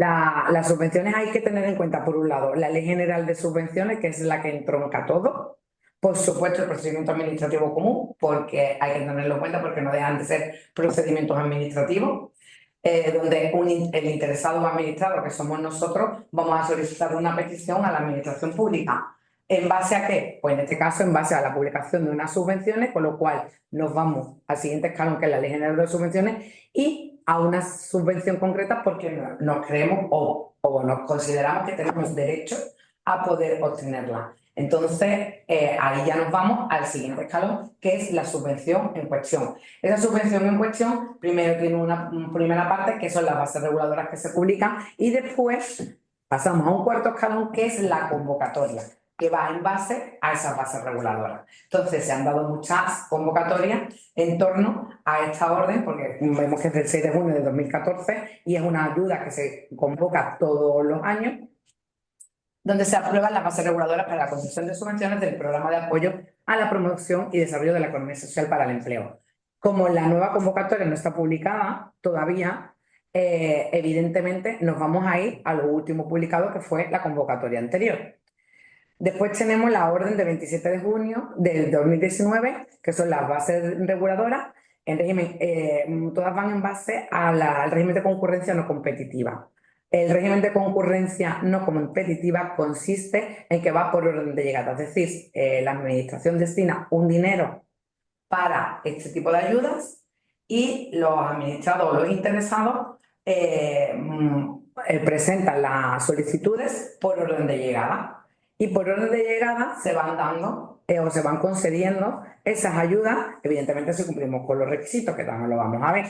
Las subvenciones hay que tener en cuenta, por un lado, la Ley General de Subvenciones, que es la que entronca todo. Por supuesto, el procedimiento administrativo común, porque hay que tenerlo en cuenta porque no dejan de ser procedimientos administrativos, donde el interesado o administrado, que somos nosotros, vamos a solicitar una petición a la administración pública. ¿En base a qué? Pues en este caso, en base a la publicación de unas subvenciones, con lo cual nos vamos al siguiente escalón, que es la Ley General de Subvenciones, y a una subvención concreta porque nos creemos o nos consideramos que tenemos derecho a poder obtenerla. Entonces, ahí ya nos vamos al siguiente escalón, que es la subvención en cuestión. Esa subvención en cuestión primero tiene una primera parte, que son las bases reguladoras que se publican, y después pasamos a un cuarto escalón, que es la convocatoria, que va en base a esas bases reguladoras. Entonces, se han dado muchas convocatorias en torno a esta orden, porque vemos que es del 6 de junio de 2014 y es una ayuda que se convoca todos los años, donde se aprueban las bases reguladoras para la concesión de subvenciones del programa de apoyo a la promoción y desarrollo de la economía social para el empleo. Como la nueva convocatoria no está publicada todavía, evidentemente nos vamos a ir a lo último publicado, que fue la convocatoria anterior. Después tenemos la orden de 27 de junio del 2019, que son las bases reguladoras, en régimen, todas van en base al régimen de concurrencia no competitiva. El régimen de concurrencia no competitiva consiste en que va por orden de llegada, es decir, la administración destina un dinero para este tipo de ayudas y los administrados o los interesados presentan las solicitudes por orden de llegada. Y por orden de llegada se van dando o se van concediendo esas ayudas, evidentemente si cumplimos con los requisitos, que también lo vamos a ver.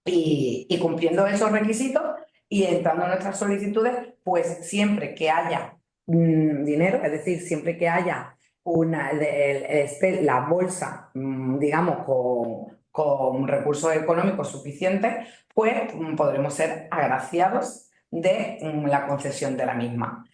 Y cumpliendo esos requisitos y entrando en nuestras solicitudes, pues siempre que haya dinero, es decir, siempre que haya la bolsa, digamos, con recursos económicos suficientes, pues podremos ser agraciados de la concesión de la misma.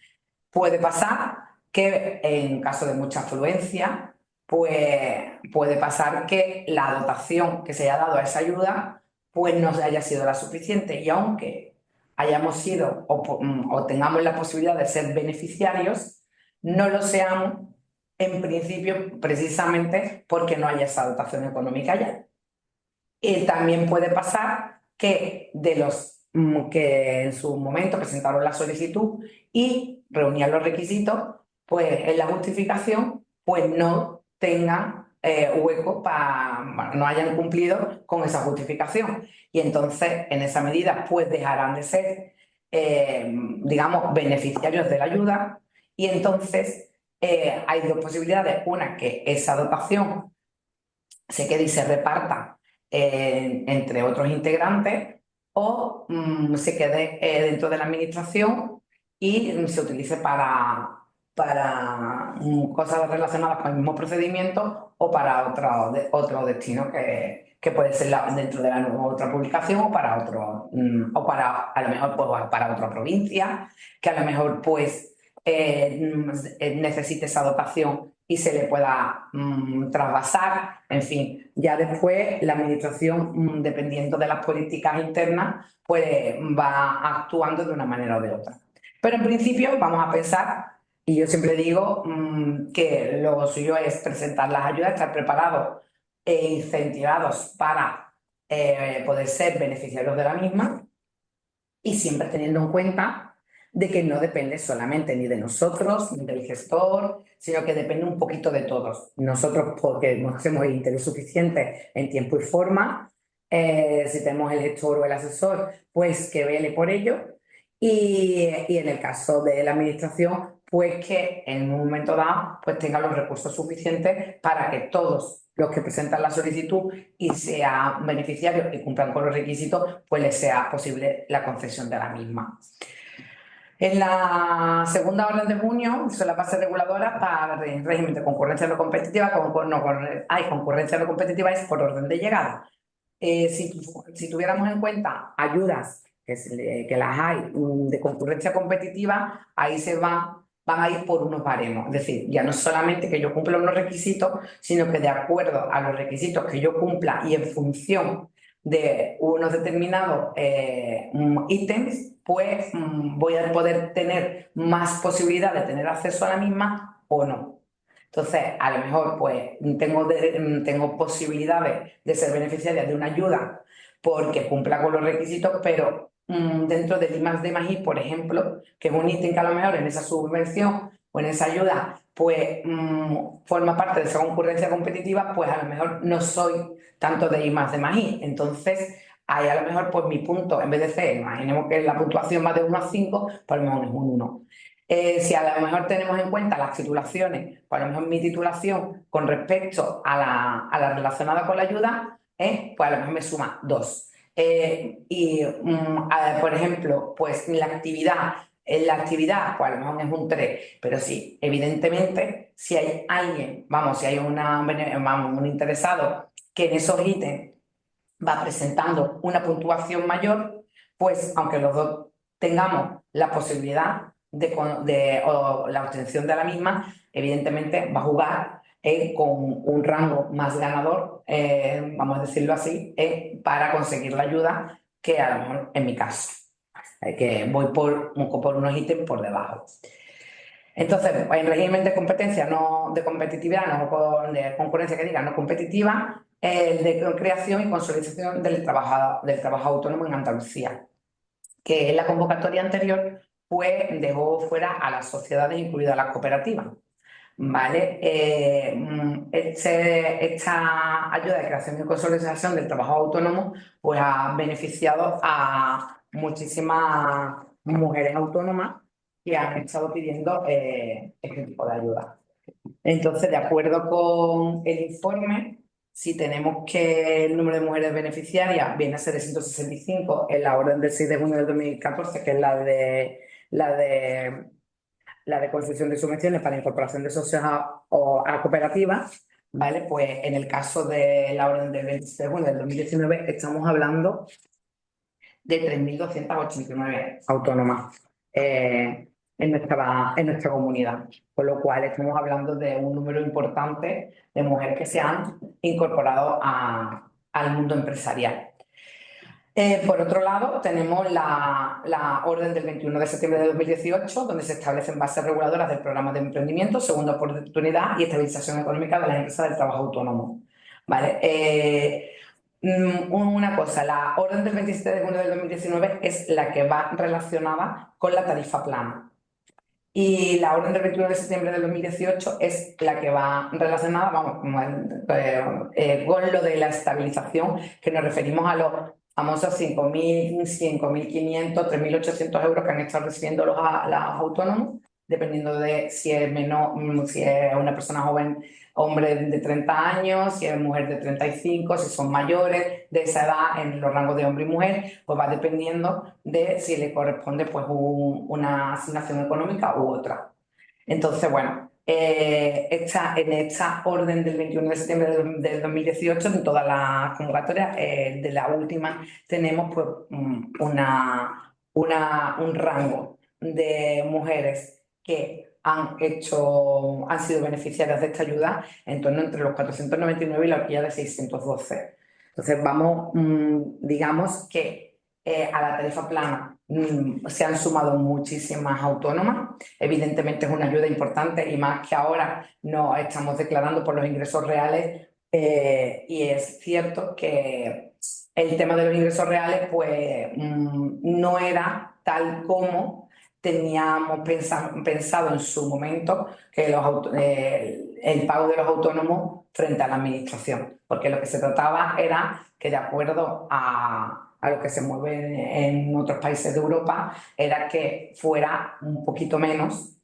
Puede pasar que en caso de mucha afluencia, pues puede pasar que la dotación que se haya dado a esa ayuda pues no haya sido la suficiente, y aunque hayamos sido o tengamos la posibilidad de ser beneficiarios, no lo seamos en principio precisamente porque no haya esa dotación económica ya. Y también puede pasar que de los que en su momento presentaron la solicitud y reunían los requisitos, pues en la justificación pues no tengan hueco no hayan cumplido con esa justificación. Y entonces, en esa medida, pues dejarán de ser, digamos, beneficiarios de la ayuda. Y entonces hay dos posibilidades. Una, que esa dotación se quede y se reparta entre otros integrantes, o se quede dentro de la administración y se utilice para cosas relacionadas con el mismo procedimiento o para otro destino que puede ser dentro de la otra publicación o para otro, o para a lo mejor pues, para otra provincia, que a lo mejor pues necesite esa dotación y se le pueda trasvasar. En fin, ya después la administración, dependiendo de las políticas internas, pues va actuando de una manera o de otra. Pero en principio vamos a pensar, y yo siempre digo que lo suyo es presentar las ayudas, estar preparados e incentivados para poder ser beneficiarios de la misma, y siempre teniendo en cuenta de que no depende solamente ni de nosotros, ni del gestor, sino que depende un poquito de todos. Nosotros, porque no hacemos el interés suficiente en tiempo y forma, si tenemos el gestor o el asesor, pues que vele por ello. Y en el caso de la administración, pues que en un momento dado pues tenga los recursos suficientes para que todos los que presentan la solicitud y sean beneficiarios y cumplan con los requisitos, pues les sea posible la concesión de la misma. En la segunda orden de junio son las bases reguladoras para el régimen de concurrencia no competitiva. Concurrencia no competitiva es por orden de llegada. Si tuviéramos en cuenta ayudas que las hay de concurrencia competitiva, ahí van a ir por unos baremos. Es decir, ya no solamente que yo cumpla unos requisitos, sino que de acuerdo a los requisitos que yo cumpla y en función de unos determinados ítems, pues voy a poder tener más posibilidad de tener acceso a la misma o no. Entonces, a lo mejor pues tengo posibilidades de ser beneficiaria de una ayuda porque cumpla con los requisitos, pero dentro del I+D+I, por ejemplo, que es un ítem que a lo mejor en esa subvención o en esa ayuda pues forma parte de esa concurrencia competitiva, pues a lo mejor no soy tanto de I+D+I. Entonces, ahí a lo mejor pues mi punto, en vez de ser, imaginemos que la puntuación va de 1 a 5, pues a lo mejor es un 1. Si a lo mejor tenemos en cuenta las titulaciones, pues a lo mejor mi titulación con respecto a la relacionada con la ayuda, pues a lo mejor me suma 2. Por ejemplo, pues la actividad, pues a lo mejor es un 3, pero sí, evidentemente, si hay alguien, si hay un interesado que en esos ítems va presentando una puntuación mayor, pues aunque los dos tengamos la posibilidad o la obtención de la misma, evidentemente va a jugar con un rango más ganador, vamos a decirlo así, para conseguir la ayuda que a lo mejor en mi caso, que voy por unos ítems por debajo. Entonces, en régimen de competencia, no de competitividad, no de concurrencia que diga no competitiva, el de creación y consolidación del trabajo autónomo en Andalucía, que en la convocatoria anterior pues dejó fuera a las sociedades, incluidas las cooperativas. ¿Vale? Esta ayuda de creación y consolidación del trabajo autónomo pues ha beneficiado a muchísimas mujeres autónomas que han estado pidiendo este tipo de ayuda. Entonces, de acuerdo con el informe, si tenemos que el número de mujeres beneficiarias viene a ser de 165 en la orden del 6 de junio del 2014, que es la de concesión de subvenciones para incorporación de socios a cooperativas, ¿vale? Pues en el caso de la orden del 26 de junio del 2019 estamos hablando de 3.289 autónomas en nuestra comunidad, con lo cual estamos hablando de un número importante de mujeres que se han incorporado al mundo empresarial. Por otro lado, tenemos la orden del 21 de septiembre de 2018, donde se establecen bases reguladoras del programa de emprendimiento, segunda oportunidad y estabilización económica de las empresas del trabajo autónomo. ¿Vale? Una cosa, la orden del 27 de junio del 2019 es la que va relacionada con la tarifa plana. Y la orden del 21 de septiembre del 2018 es la que va relacionada, con lo de la estabilización, que nos referimos a los famosos 5.100, 5.500, 3.800 euros que han estado recibiendo los autónomos, dependiendo de si es si es una persona joven, hombre de 30 años, si es mujer de 35, si son mayores de esa edad en los rangos de hombre y mujer, pues va dependiendo de si le corresponde pues una asignación económica u otra. Entonces, bueno, en esta orden del 21 de septiembre del 2018, en todas las convocatorias, de la última, tenemos pues un rango de mujeres que han sido beneficiarias de esta ayuda en torno entre los 499 y la horquilla de 612. Entonces, digamos que a la tarifa plana se han sumado muchísimas autónomas. Evidentemente es una ayuda importante y más que ahora nos estamos declarando por los ingresos reales, y es cierto que el tema de los ingresos reales pues no era tal como teníamos pensado en su momento que el pago de los autónomos frente a la administración, porque lo que se trataba era que de acuerdo a lo que se mueve en otros países de Europa, era que fuera un poquito menos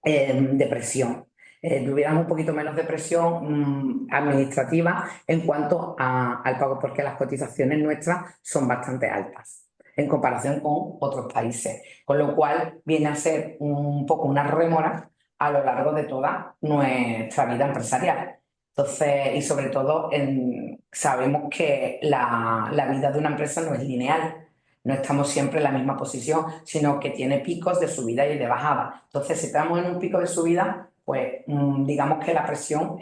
de presión. Tuviéramos un poquito menos de presión administrativa en cuanto al pago, porque las cotizaciones nuestras son bastante altas en comparación con otros países, con lo cual viene a ser un poco una rémora a lo largo de toda nuestra vida empresarial. Entonces, y sobre todo, sabemos que la vida de una empresa no es lineal. No estamos siempre en la misma posición, sino que tiene picos de subida y de bajada. Entonces, si estamos en un pico de subida, pues digamos que la presión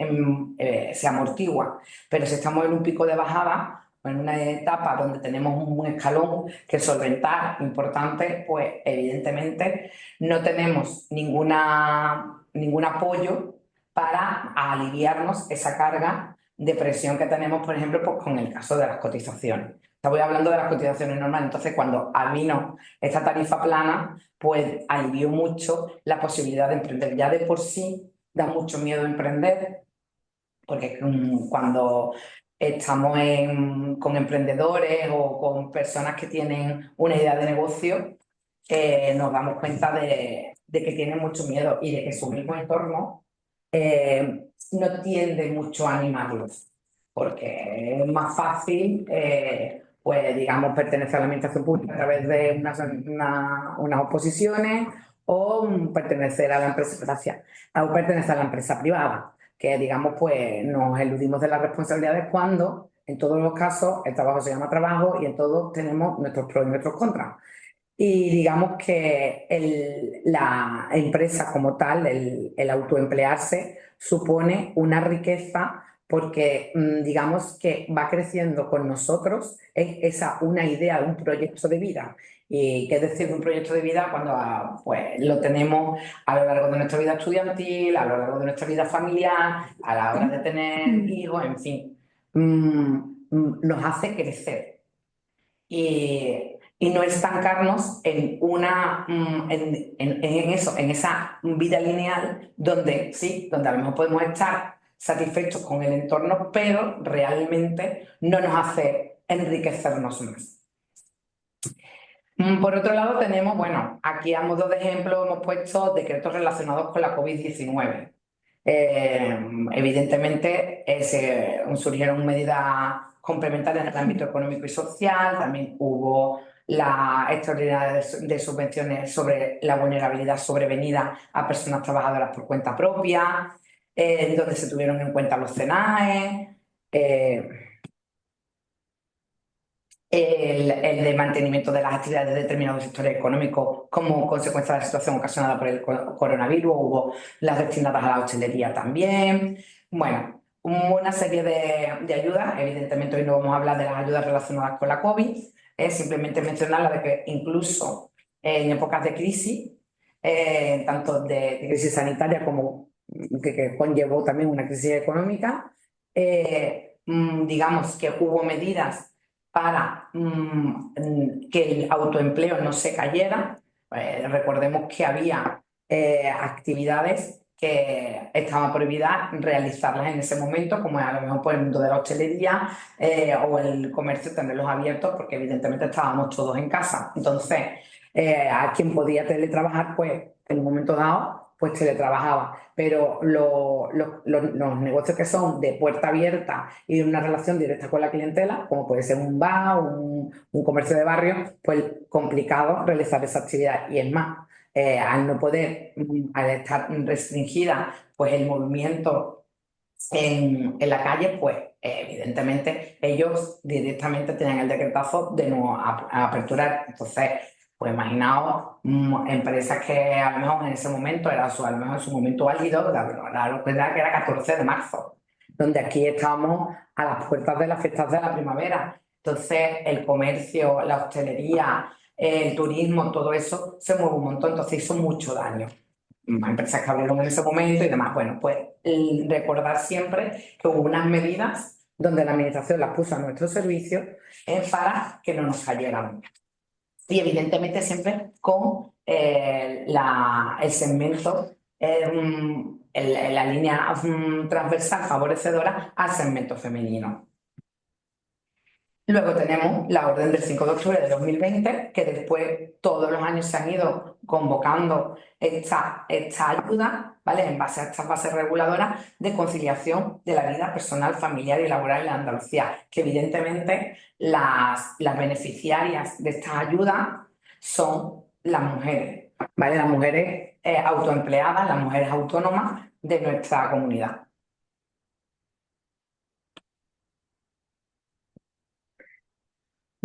se amortigua. Pero si estamos en un pico de bajada, o en una etapa donde tenemos un escalón que solventar importante, pues evidentemente no tenemos ningún apoyo para aliviarnos esa carga de presión que tenemos, por ejemplo, pues con el caso de las cotizaciones. Voy hablando de las cotizaciones normales. Entonces, cuando vino esta tarifa plana, pues alivió mucho la posibilidad de emprender. Ya de por sí da mucho miedo emprender, porque cuando estamos con emprendedores o con personas que tienen una idea de negocio, nos damos cuenta de que tienen mucho miedo y de que su mismo entorno no tiende mucho a animarlos, porque es más fácil, pues digamos, pertenecer a la administración pública a través de unas oposiciones o pertenecer a la empresa, gracias, o pertenecer a la empresa privada, que digamos, pues nos eludimos de las responsabilidades cuando en todos los casos el trabajo se llama trabajo y en todos tenemos nuestros pros y nuestros contras. Y digamos que la empresa como tal, el autoemplearse, supone una riqueza porque digamos que va creciendo con nosotros, es una idea, un proyecto de vida. ¿Y qué decir de un proyecto de vida cuando pues, lo tenemos a lo largo de nuestra vida estudiantil, a lo largo de nuestra vida familiar, a la hora de tener hijos, en fin, nos hace crecer? Y no estancarnos en en esa vida lineal donde sí, donde a lo mejor podemos estar satisfechos con el entorno, pero realmente no nos hace enriquecernos más. Por otro lado, tenemos, bueno, aquí a modo de ejemplo hemos puesto decretos relacionados con la COVID-19. Evidentemente, surgieron medidas complementarias en el ámbito económico y social, también hubo la extraordinaria de subvenciones sobre la vulnerabilidad sobrevenida a personas trabajadoras por cuenta propia, donde se tuvieron en cuenta los CENAE, el de mantenimiento de las actividades de determinados sectores económicos como consecuencia de la situación ocasionada por el coronavirus, hubo las destinadas a la hostelería también. Bueno, una serie de ayudas. Evidentemente hoy no vamos a hablar de las ayudas relacionadas con la COVID, es simplemente mencionar la de que incluso en épocas de crisis, tanto de crisis sanitaria como que conllevó también una crisis económica, digamos que hubo medidas para que el autoempleo no se cayera. Recordemos que había actividades que estaban prohibidas realizarlas en ese momento, como a lo mejor por el mundo de la hostelería o el comercio, tenerlos abiertos, porque evidentemente estábamos todos en casa. Entonces, a quien podía teletrabajar, pues en un momento dado, pues teletrabajaba. Pero los negocios que son de puerta abierta y de una relación directa con la clientela, como puede ser un bar o un comercio de barrio, pues complicado realizar esa actividad. Y es más, al no poder, al estar restringida, pues el movimiento en la calle, pues evidentemente ellos directamente tenían el decretazo de no aperturar. Entonces, pues imaginaos empresas que a lo mejor en ese momento era a lo mejor en su momento álgido, la verdad que era 14 de marzo, donde aquí estábamos a las puertas de las fiestas de la primavera. Entonces, el comercio, la hostelería, el turismo, todo eso se mueve un montón, entonces hizo mucho daño. Empresas que abrieron en ese momento y demás. Bueno, pues recordar siempre que hubo unas medidas donde la administración las puso a nuestro servicio para que no nos cayeran. Y evidentemente siempre con el segmento, la línea transversal favorecedora al segmento femenino. Luego tenemos la orden del 5 de octubre de 2020, que después todos los años se han ido convocando esta ayuda, ¿vale? En base a estas bases reguladoras de conciliación de la vida personal, familiar y laboral en la Andalucía, que evidentemente las beneficiarias de estas ayudas son las mujeres, ¿vale? Las mujeres autoempleadas, las mujeres autónomas de nuestra comunidad.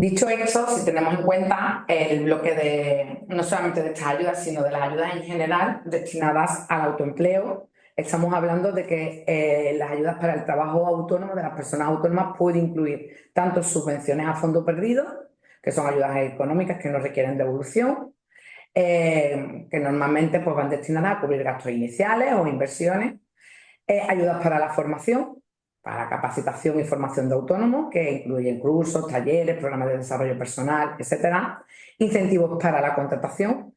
Dicho esto, si tenemos en cuenta el bloque no solamente de estas ayudas, sino de las ayudas en general destinadas al autoempleo, estamos hablando de que las ayudas para el trabajo autónomo de las personas autónomas pueden incluir tanto subvenciones a fondo perdido, que son ayudas económicas que no requieren devolución, que normalmente pues, van destinadas a cubrir gastos iniciales o inversiones, ayudas para la formación, para capacitación y formación de autónomos, que incluyen cursos, talleres, programas de desarrollo personal, etcétera, incentivos para la contratación,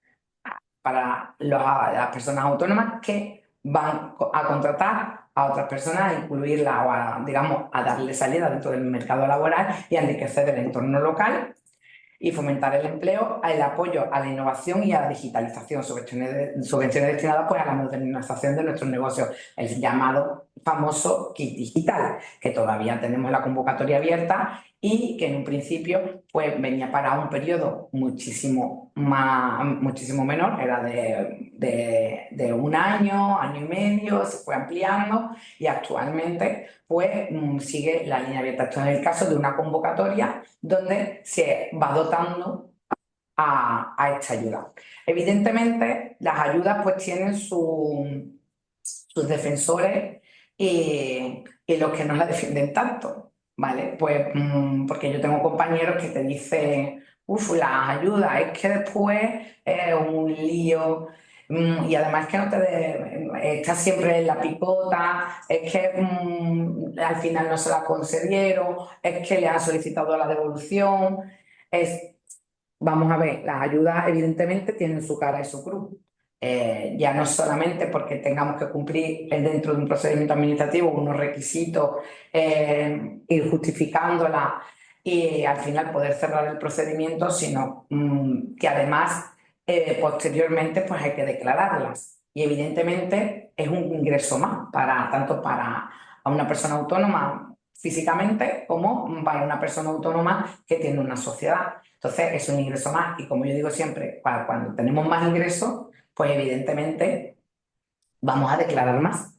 para las personas autónomas que van a contratar a otras personas, a incluirlas o a, digamos, a darle salida dentro del mercado laboral y a enriquecer el entorno local y fomentar el empleo, el apoyo a la innovación y a la digitalización, subvenciones destinadas pues, a la modernización de nuestros negocios, el llamado famoso kit digital, que todavía tenemos la convocatoria abierta y que en un principio pues, venía para un periodo muchísimo menor, era de un año, año y medio, se fue ampliando y actualmente pues sigue la línea abierta. Esto es el caso de una convocatoria donde se va dotando a esta ayuda. Evidentemente, las ayudas pues tienen sus defensores y los que no la defienden tanto, ¿vale? Pues porque yo tengo compañeros que te dicen, uff, las ayudas, es que después es un lío. Y además que no estás siempre en la picota, es que al final no se la concedieron, es que le han solicitado la devolución. Vamos a ver, las ayudas evidentemente tienen su cara y su cruz. Ya no solamente porque tengamos que cumplir dentro de un procedimiento administrativo unos requisitos, ir justificándola y al final poder cerrar el procedimiento, sino que además posteriormente pues hay que declararlas. Y evidentemente es un ingreso más tanto para una persona autónoma físicamente como para una persona autónoma que tiene una sociedad. Entonces es un ingreso más y como yo digo siempre, cuando tenemos más ingresos, pues evidentemente vamos a declarar más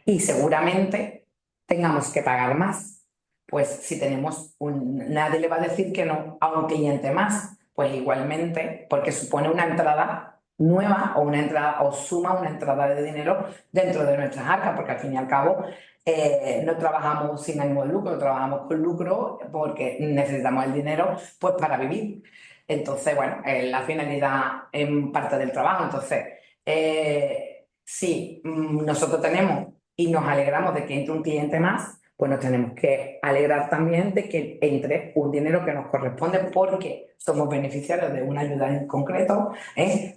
y seguramente tengamos que pagar más. Pues si tenemos nadie le va a decir que no a un cliente más, pues igualmente, porque supone una entrada nueva o una entrada o suma una entrada de dinero dentro de nuestras arcas, porque al fin y al cabo no trabajamos sin ánimo de lucro, trabajamos con lucro porque necesitamos el dinero pues para vivir. Entonces, bueno, es la finalidad en parte del trabajo. Entonces, si nosotros tenemos y nos alegramos de que entre un cliente más, pues nos tenemos que alegrar también de que entre un dinero que nos corresponde porque somos beneficiarios de una ayuda en concreto,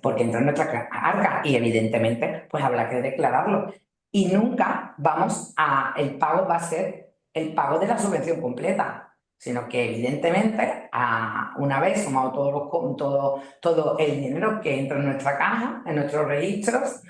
porque entra en nuestra arca y evidentemente pues habrá que declararlo. Y nunca el pago va a ser el pago de la subvención completa, sino que evidentemente una vez sumado todo el dinero que entra en nuestra caja, en nuestros registros,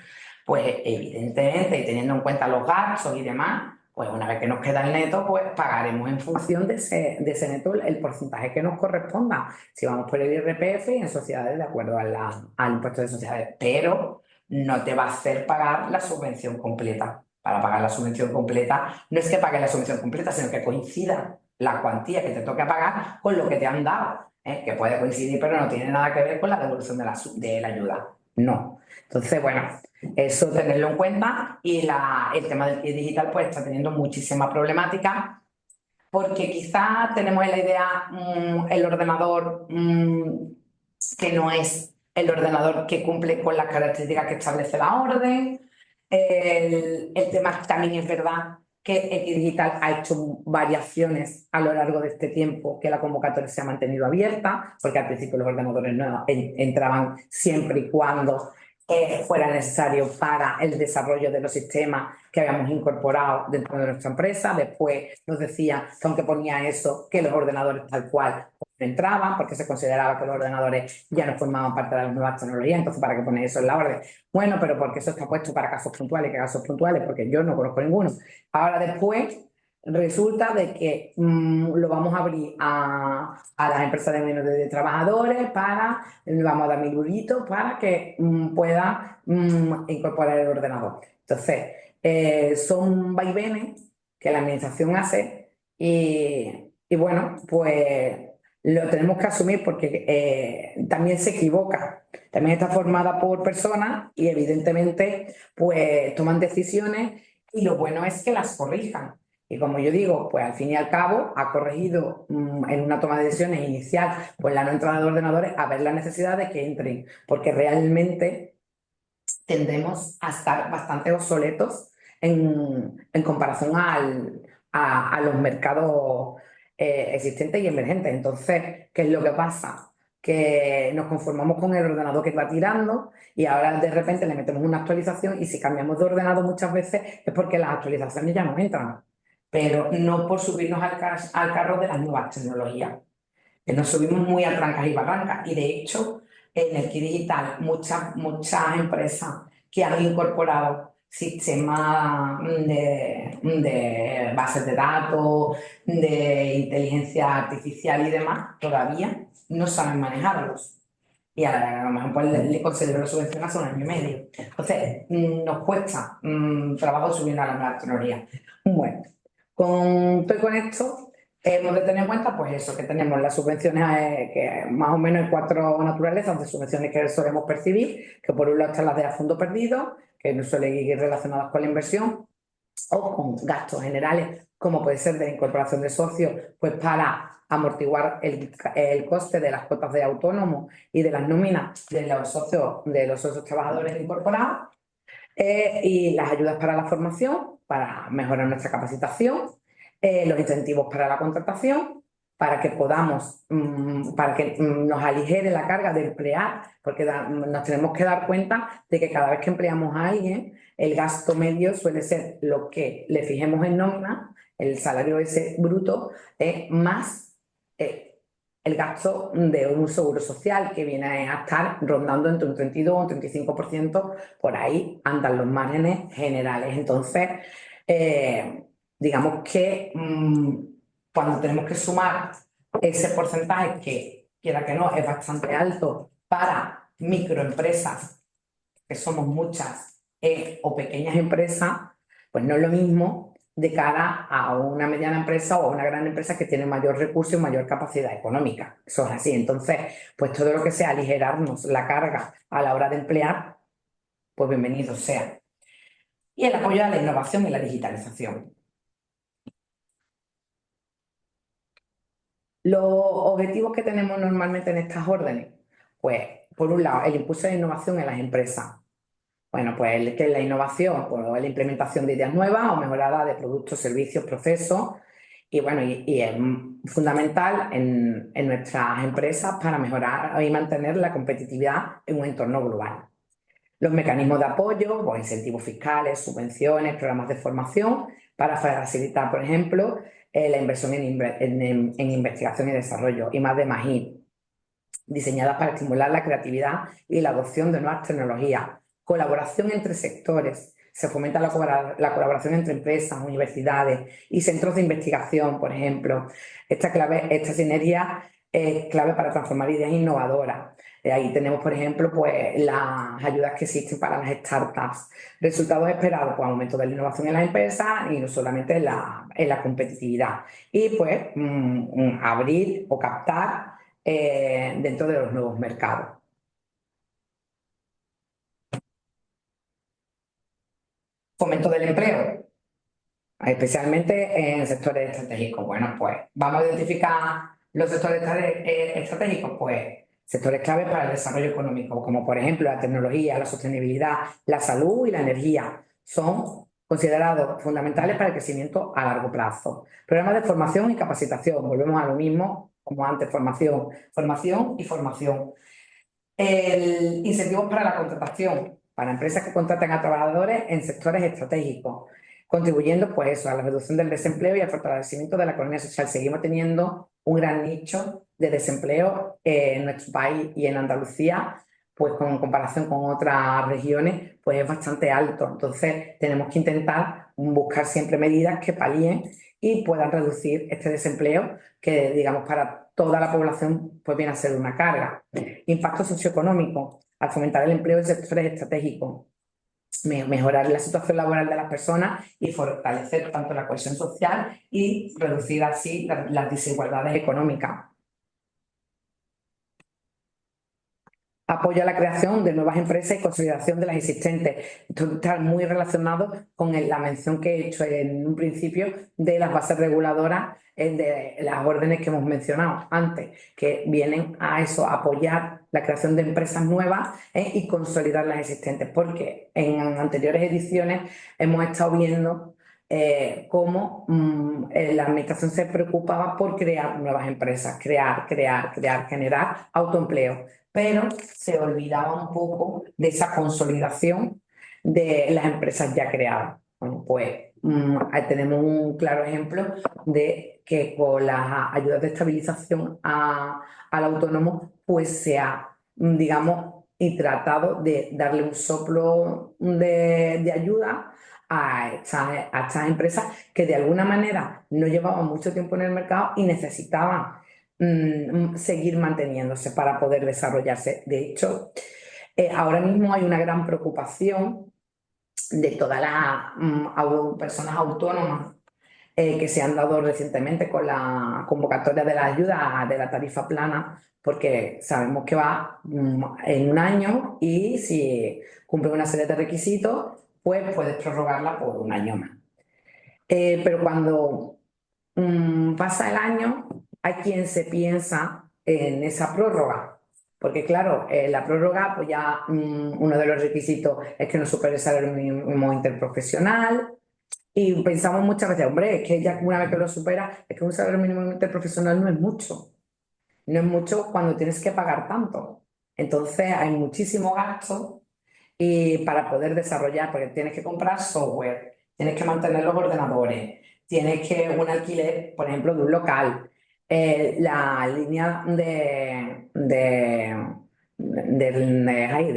pues evidentemente, y teniendo en cuenta los gastos y demás, pues una vez que nos queda el neto, pues pagaremos en función de ese neto el porcentaje que nos corresponda. Si vamos por el IRPF y en sociedades de acuerdo al impuesto de sociedades, pero no te va a hacer pagar la subvención completa. Para pagar la subvención completa, no es que pagues la subvención completa, sino que coincida la cuantía que te toca pagar con lo que te han dado, que puede coincidir, pero no tiene nada que ver con la devolución de la ayuda. No. Entonces, bueno, eso tenerlo en cuenta y el tema del kit digital pues está teniendo muchísima problemática porque quizás tenemos en la idea el ordenador que no es el ordenador que cumple con las características que establece la orden. El tema también es verdad que el kit digital ha hecho variaciones a lo largo de este tiempo que la convocatoria se ha mantenido abierta, porque al principio los ordenadores no entraban siempre y cuando fuera necesario para el desarrollo de los sistemas que habíamos incorporado dentro de nuestra empresa. Después nos decía que aunque ponía eso, que los ordenadores tal cual no entraban, porque se consideraba que los ordenadores ya no formaban parte de las nuevas tecnologías, entonces ¿para qué poner eso en la orden? Bueno, pero porque eso está puesto para casos puntuales, ¿qué casos puntuales? Porque yo no conozco ninguno. Ahora después resulta de que lo vamos a abrir a las empresas de menos de 10 trabajadores le vamos a dar 1.000 euritos para que pueda incorporar el ordenador. Entonces, son vaivenes que la administración hace y bueno, pues lo tenemos que asumir porque también se equivoca. también está formada por personas y evidentemente pues toman decisiones y lo bueno es que las corrijan. Y como yo digo, pues al fin y al cabo ha corregido en una toma de decisiones inicial pues la no entrada de ordenadores a ver la necesidad de que entren, porque realmente tendemos a estar bastante obsoletos en comparación a los mercados existentes y emergentes. Entonces, ¿qué es lo que pasa? Que nos conformamos con el ordenador que va tirando y ahora de repente le metemos una actualización y si cambiamos de ordenador muchas veces es porque las actualizaciones ya no entran, pero no por subirnos al carro de las nuevas tecnologías. Que nos subimos muy a trancas y barrancas y de hecho en el Kit Digital muchas empresas que han incorporado sistemas de bases de datos, de inteligencia artificial y demás, todavía no saben manejarlos. Y a lo mejor pues, le considero la subvención hace 1 año y medio. Entonces, nos cuesta trabajo subir a la nueva tecnología. Bueno, con esto hemos de tener en cuenta pues eso, que tenemos las subvenciones que más o menos hay 4 naturalezas de subvenciones que solemos percibir, que por un lado están las de a fondo perdido, que no suelen ir relacionadas con la inversión, o con gastos generales, como puede ser de la incorporación de socios, pues para amortiguar el coste de las cuotas de autónomos y de las nóminas de los socios trabajadores incorporados, y las ayudas para la formación, para mejorar nuestra capacitación, los incentivos para la contratación, para que podamos, para que nos aligere la carga de emplear, porque nos tenemos que dar cuenta de que cada vez que empleamos a alguien, el gasto medio suele ser lo que le fijemos en nómina, el salario ese bruto, más el gasto de un seguro social que viene a estar rondando entre un 32 o un 35%, por ahí andan los márgenes generales. Entonces, digamos que cuando tenemos que sumar ese porcentaje que, quiera que no, es bastante alto para microempresas, que somos muchas, o pequeñas empresas, pues no es lo mismo de cara a una mediana empresa o a una gran empresa que tiene mayor recurso y mayor capacidad económica. Eso es así. Entonces, pues todo lo que sea aligerarnos la carga a la hora de emplear, pues bienvenido sea. Y el apoyo a la innovación y la digitalización. Los objetivos que tenemos normalmente en estas órdenes, pues por un lado, el impulso de innovación en las empresas. Bueno, pues que la innovación, pues la implementación de ideas nuevas o mejorada de productos, servicios, procesos, y bueno, y es fundamental en nuestras empresas para mejorar y mantener la competitividad en un entorno global. Los mecanismos de apoyo, pues incentivos fiscales, subvenciones, programas de formación, para facilitar, por ejemplo, la inversión en investigación y desarrollo, y más de I+I, diseñadas para estimular la creatividad y la adopción de nuevas tecnologías. Colaboración entre sectores. Se fomenta la colaboración entre empresas, universidades y centros de investigación, por ejemplo. Esta sinergia es clave para transformar ideas innovadoras. Ahí tenemos, por ejemplo, pues, las ayudas que existen para las startups. Resultados esperados, pues aumento de la innovación en las empresas y no solamente en la competitividad. Y pues abrir o captar dentro de los nuevos mercados. Fomento del empleo, especialmente en sectores estratégicos. Bueno, pues vamos a identificar los sectores estratégicos, pues sectores clave para el desarrollo económico, como por ejemplo la tecnología, la sostenibilidad, la salud y la energía. Son considerados fundamentales para el crecimiento a largo plazo. Programas de formación y capacitación, volvemos a lo mismo como antes, formación y formación. Incentivos para la contratación, para empresas que contraten a trabajadores en sectores estratégicos, contribuyendo pues eso, a la reducción del desempleo y al fortalecimiento de la economía social. Seguimos teniendo un gran nicho de desempleo en nuestro país y en Andalucía, pues con comparación con otras regiones, pues es bastante alto. Entonces tenemos que intentar buscar siempre medidas que palíen y puedan reducir este desempleo que, digamos, para toda la población pues viene a ser una carga. Impacto socioeconómico, al fomentar el empleo en sectores estratégicos, mejorar la situación laboral de las personas y fortalecer tanto la cohesión social y reducir así las desigualdades económicas. apoyo a la creación de nuevas empresas y consolidación de las existentes. Esto está muy relacionado con la mención que he hecho en un principio de las bases reguladoras de las órdenes que hemos mencionado antes, que vienen a eso, a apoyar la creación de empresas nuevas y consolidar las existentes, porque en anteriores ediciones hemos estado viendo cómo la administración se preocupaba por crear nuevas empresas, crear, generar autoempleo, pero se olvidaba un poco de esa consolidación de las empresas ya creadas. Bueno, pues ahí tenemos un claro ejemplo de que con las ayudas de estabilización al autónomo, pues se ha, digamos, y tratado de darle un soplo de ayuda a estas empresas que de alguna manera no llevaban mucho tiempo en el mercado y necesitaban seguir manteniéndose para poder desarrollarse. De hecho, ahora mismo hay una gran preocupación de todas las personas autónomas que se han dado recientemente con la convocatoria de la ayuda de la tarifa plana, porque sabemos que va en un año y si cumple una serie de requisitos, pues puedes prorrogarla por un año más. Pero cuando pasa el año, hay quien se piensa en esa prórroga. Porque claro, la prórroga, pues ya uno de los requisitos es que no supere el salario mínimo interprofesional. Y pensamos muchas veces, hombre, es que ya una vez que lo supera, es que un salario mínimo interprofesional no es mucho. No es mucho cuando tienes que pagar tanto. Entonces hay muchísimo gasto y para poder desarrollar, porque tienes que comprar software, tienes que mantener los ordenadores, tienes que un alquiler, por ejemplo, de un local, la línea de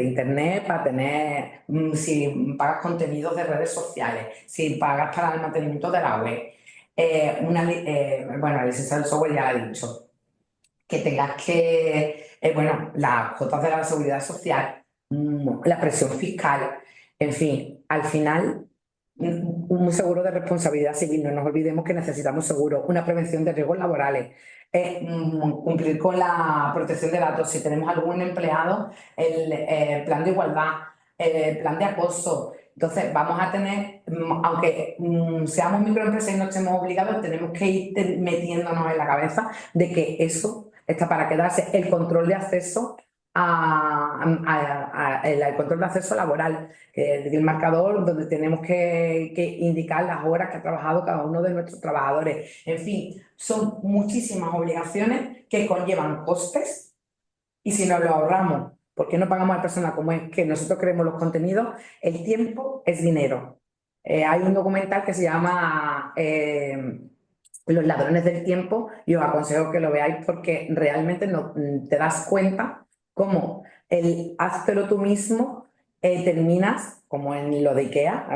internet para tener, si pagas contenidos de redes sociales, si pagas para el mantenimiento de la web, bueno, la licencia del software ya la he dicho, que tengas que, bueno, las cuotas de la seguridad social, la presión fiscal, en fin, al final, un seguro de responsabilidad civil, no nos olvidemos que necesitamos seguro, una prevención de riesgos laborales, cumplir con la protección de datos, si tenemos algún empleado, el plan de igualdad, el plan de acoso. Entonces, vamos a tener, aunque seamos microempresas y no estemos obligados, tenemos que ir metiéndonos en la cabeza de que eso está para quedarse. El control de acceso el control de acceso laboral, el marcador donde tenemos que indicar las horas que ha trabajado cada uno de nuestros trabajadores. En fin, son muchísimas obligaciones que conllevan costes y si nos lo ahorramos, ¿por qué no pagamos al personal como es que nosotros creemos los contenidos? El tiempo es dinero. Hay un documental que se llama Los ladrones del tiempo y os aconsejo que lo veáis porque realmente no, te das cuenta cómo el háztelo tú mismo terminas, como en lo de IKEA,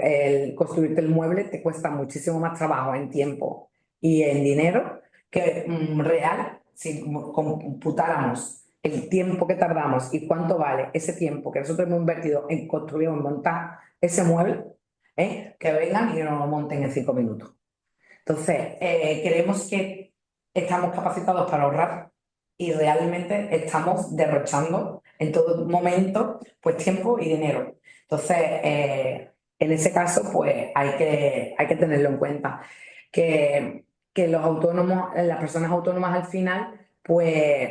el construirte el mueble te cuesta muchísimo más trabajo en tiempo y en dinero que real si computáramos el tiempo que tardamos y cuánto vale ese tiempo que nosotros hemos invertido en construir o en montar ese mueble, que vengan y que nos lo monten en 5 minutos. Entonces, creemos que estamos capacitados para ahorrar y realmente estamos derrochando en todo momento pues tiempo y dinero. Entonces, en ese caso, pues hay que tenerlo en cuenta. Que los autónomos, las personas autónomas al final, pues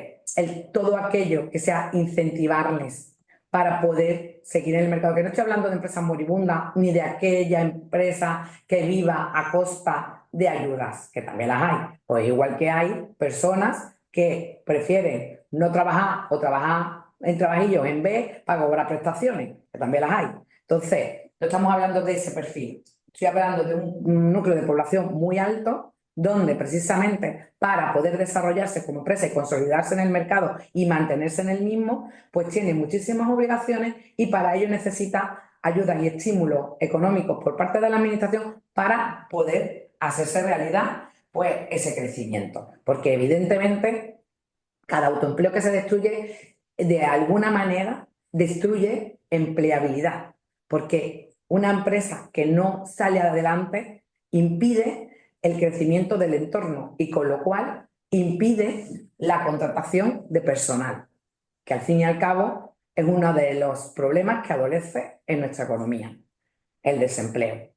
todo aquello que sea incentivarles para poder seguir en el mercado. Que no estoy hablando de empresas moribundas ni de aquella empresa que viva a costa de ayudas, que también las hay. Pues igual que hay personas que prefieren no trabajar o trabajar en trabajillos en B para cobrar prestaciones, que también las hay. Entonces, no estamos hablando de ese perfil. Estoy hablando de un núcleo de población muy alto donde precisamente para poder desarrollarse como empresa y consolidarse en el mercado y mantenerse en el mismo, pues tiene muchísimas obligaciones y para ello necesita ayudas y estímulos económicos por parte de la administración para poder hacerse realidad pues ese crecimiento. Porque evidentemente cada autoempleo que se destruye de alguna manera destruye empleabilidad, porque una empresa que no sale adelante impide el crecimiento del entorno y con lo cual impide la contratación de personal. que al fin y al cabo es uno de los problemas que adolece en nuestra economía, el desempleo.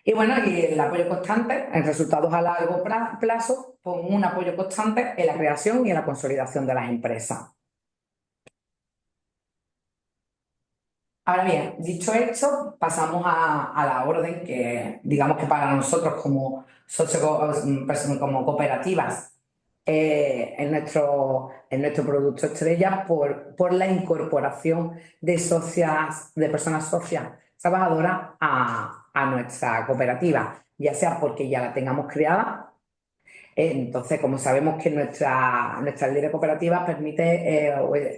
Y bueno, y el apoyo constante en resultados a largo plazo, con un apoyo constante en la creación y en la consolidación de las empresas. Ahora bien, dicho esto, pasamos a la orden que, digamos que para nosotros como, como cooperativas, en nuestro producto estrella por la incorporación de personas socias trabajadoras a nuestra cooperativa, ya sea porque ya la tengamos creada. Entonces, como sabemos que nuestra ley de cooperativas permite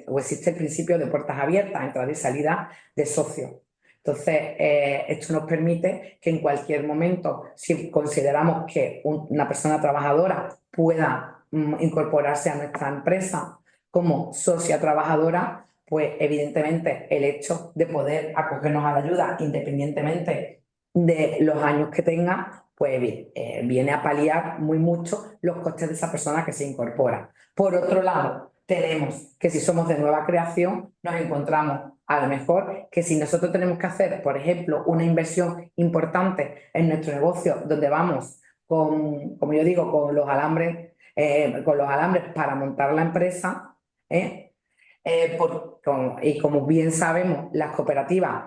o existe el principio de puertas abiertas, entrada y salida de socios. Entonces, esto nos permite que en cualquier momento, si consideramos que una persona trabajadora pueda incorporarse a nuestra empresa como socia trabajadora, pues evidentemente el hecho de poder acogernos a la ayuda independientemente de los años que tenga, pues viene a paliar muy mucho los costes de esa persona que se incorpora. Por otro lado, tenemos que si somos de nueva creación, nos encontramos a lo mejor que si nosotros tenemos que hacer, por ejemplo, una inversión importante en nuestro negocio, donde vamos como yo digo, con los alambres para montar la empresa, y como bien sabemos, las cooperativas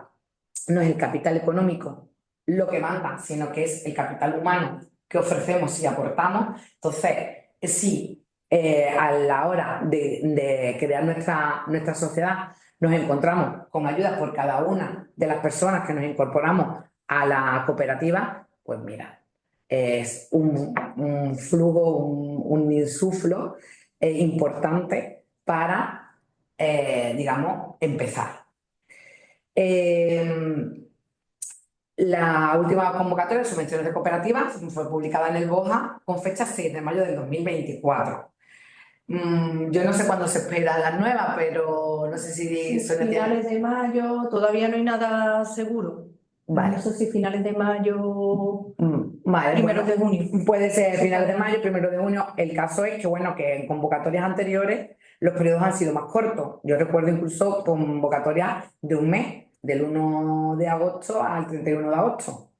no es el capital económico lo que manda, sino que es el capital humano que ofrecemos y aportamos. Entonces, si a la hora de crear nuestra sociedad nos encontramos con ayuda por cada una de las personas que nos incorporamos a la cooperativa, pues mira, es un flujo, un insuflo importante para, digamos, empezar. La última convocatoria de subvenciones de cooperativas fue publicada en el BOJA con fecha 6 de mayo del 2024. Yo no sé cuándo se espera la nueva, pero no sé si son finales de mayo, todavía no hay nada seguro. Vale. No sé si finales de mayo, vale, primeros de junio. Puede ser finales de mayo, primero de junio. El caso es que, bueno, que en convocatorias anteriores los periodos han sido más cortos. Yo recuerdo incluso convocatorias de un mes, del 1 de agosto al 31 de agosto.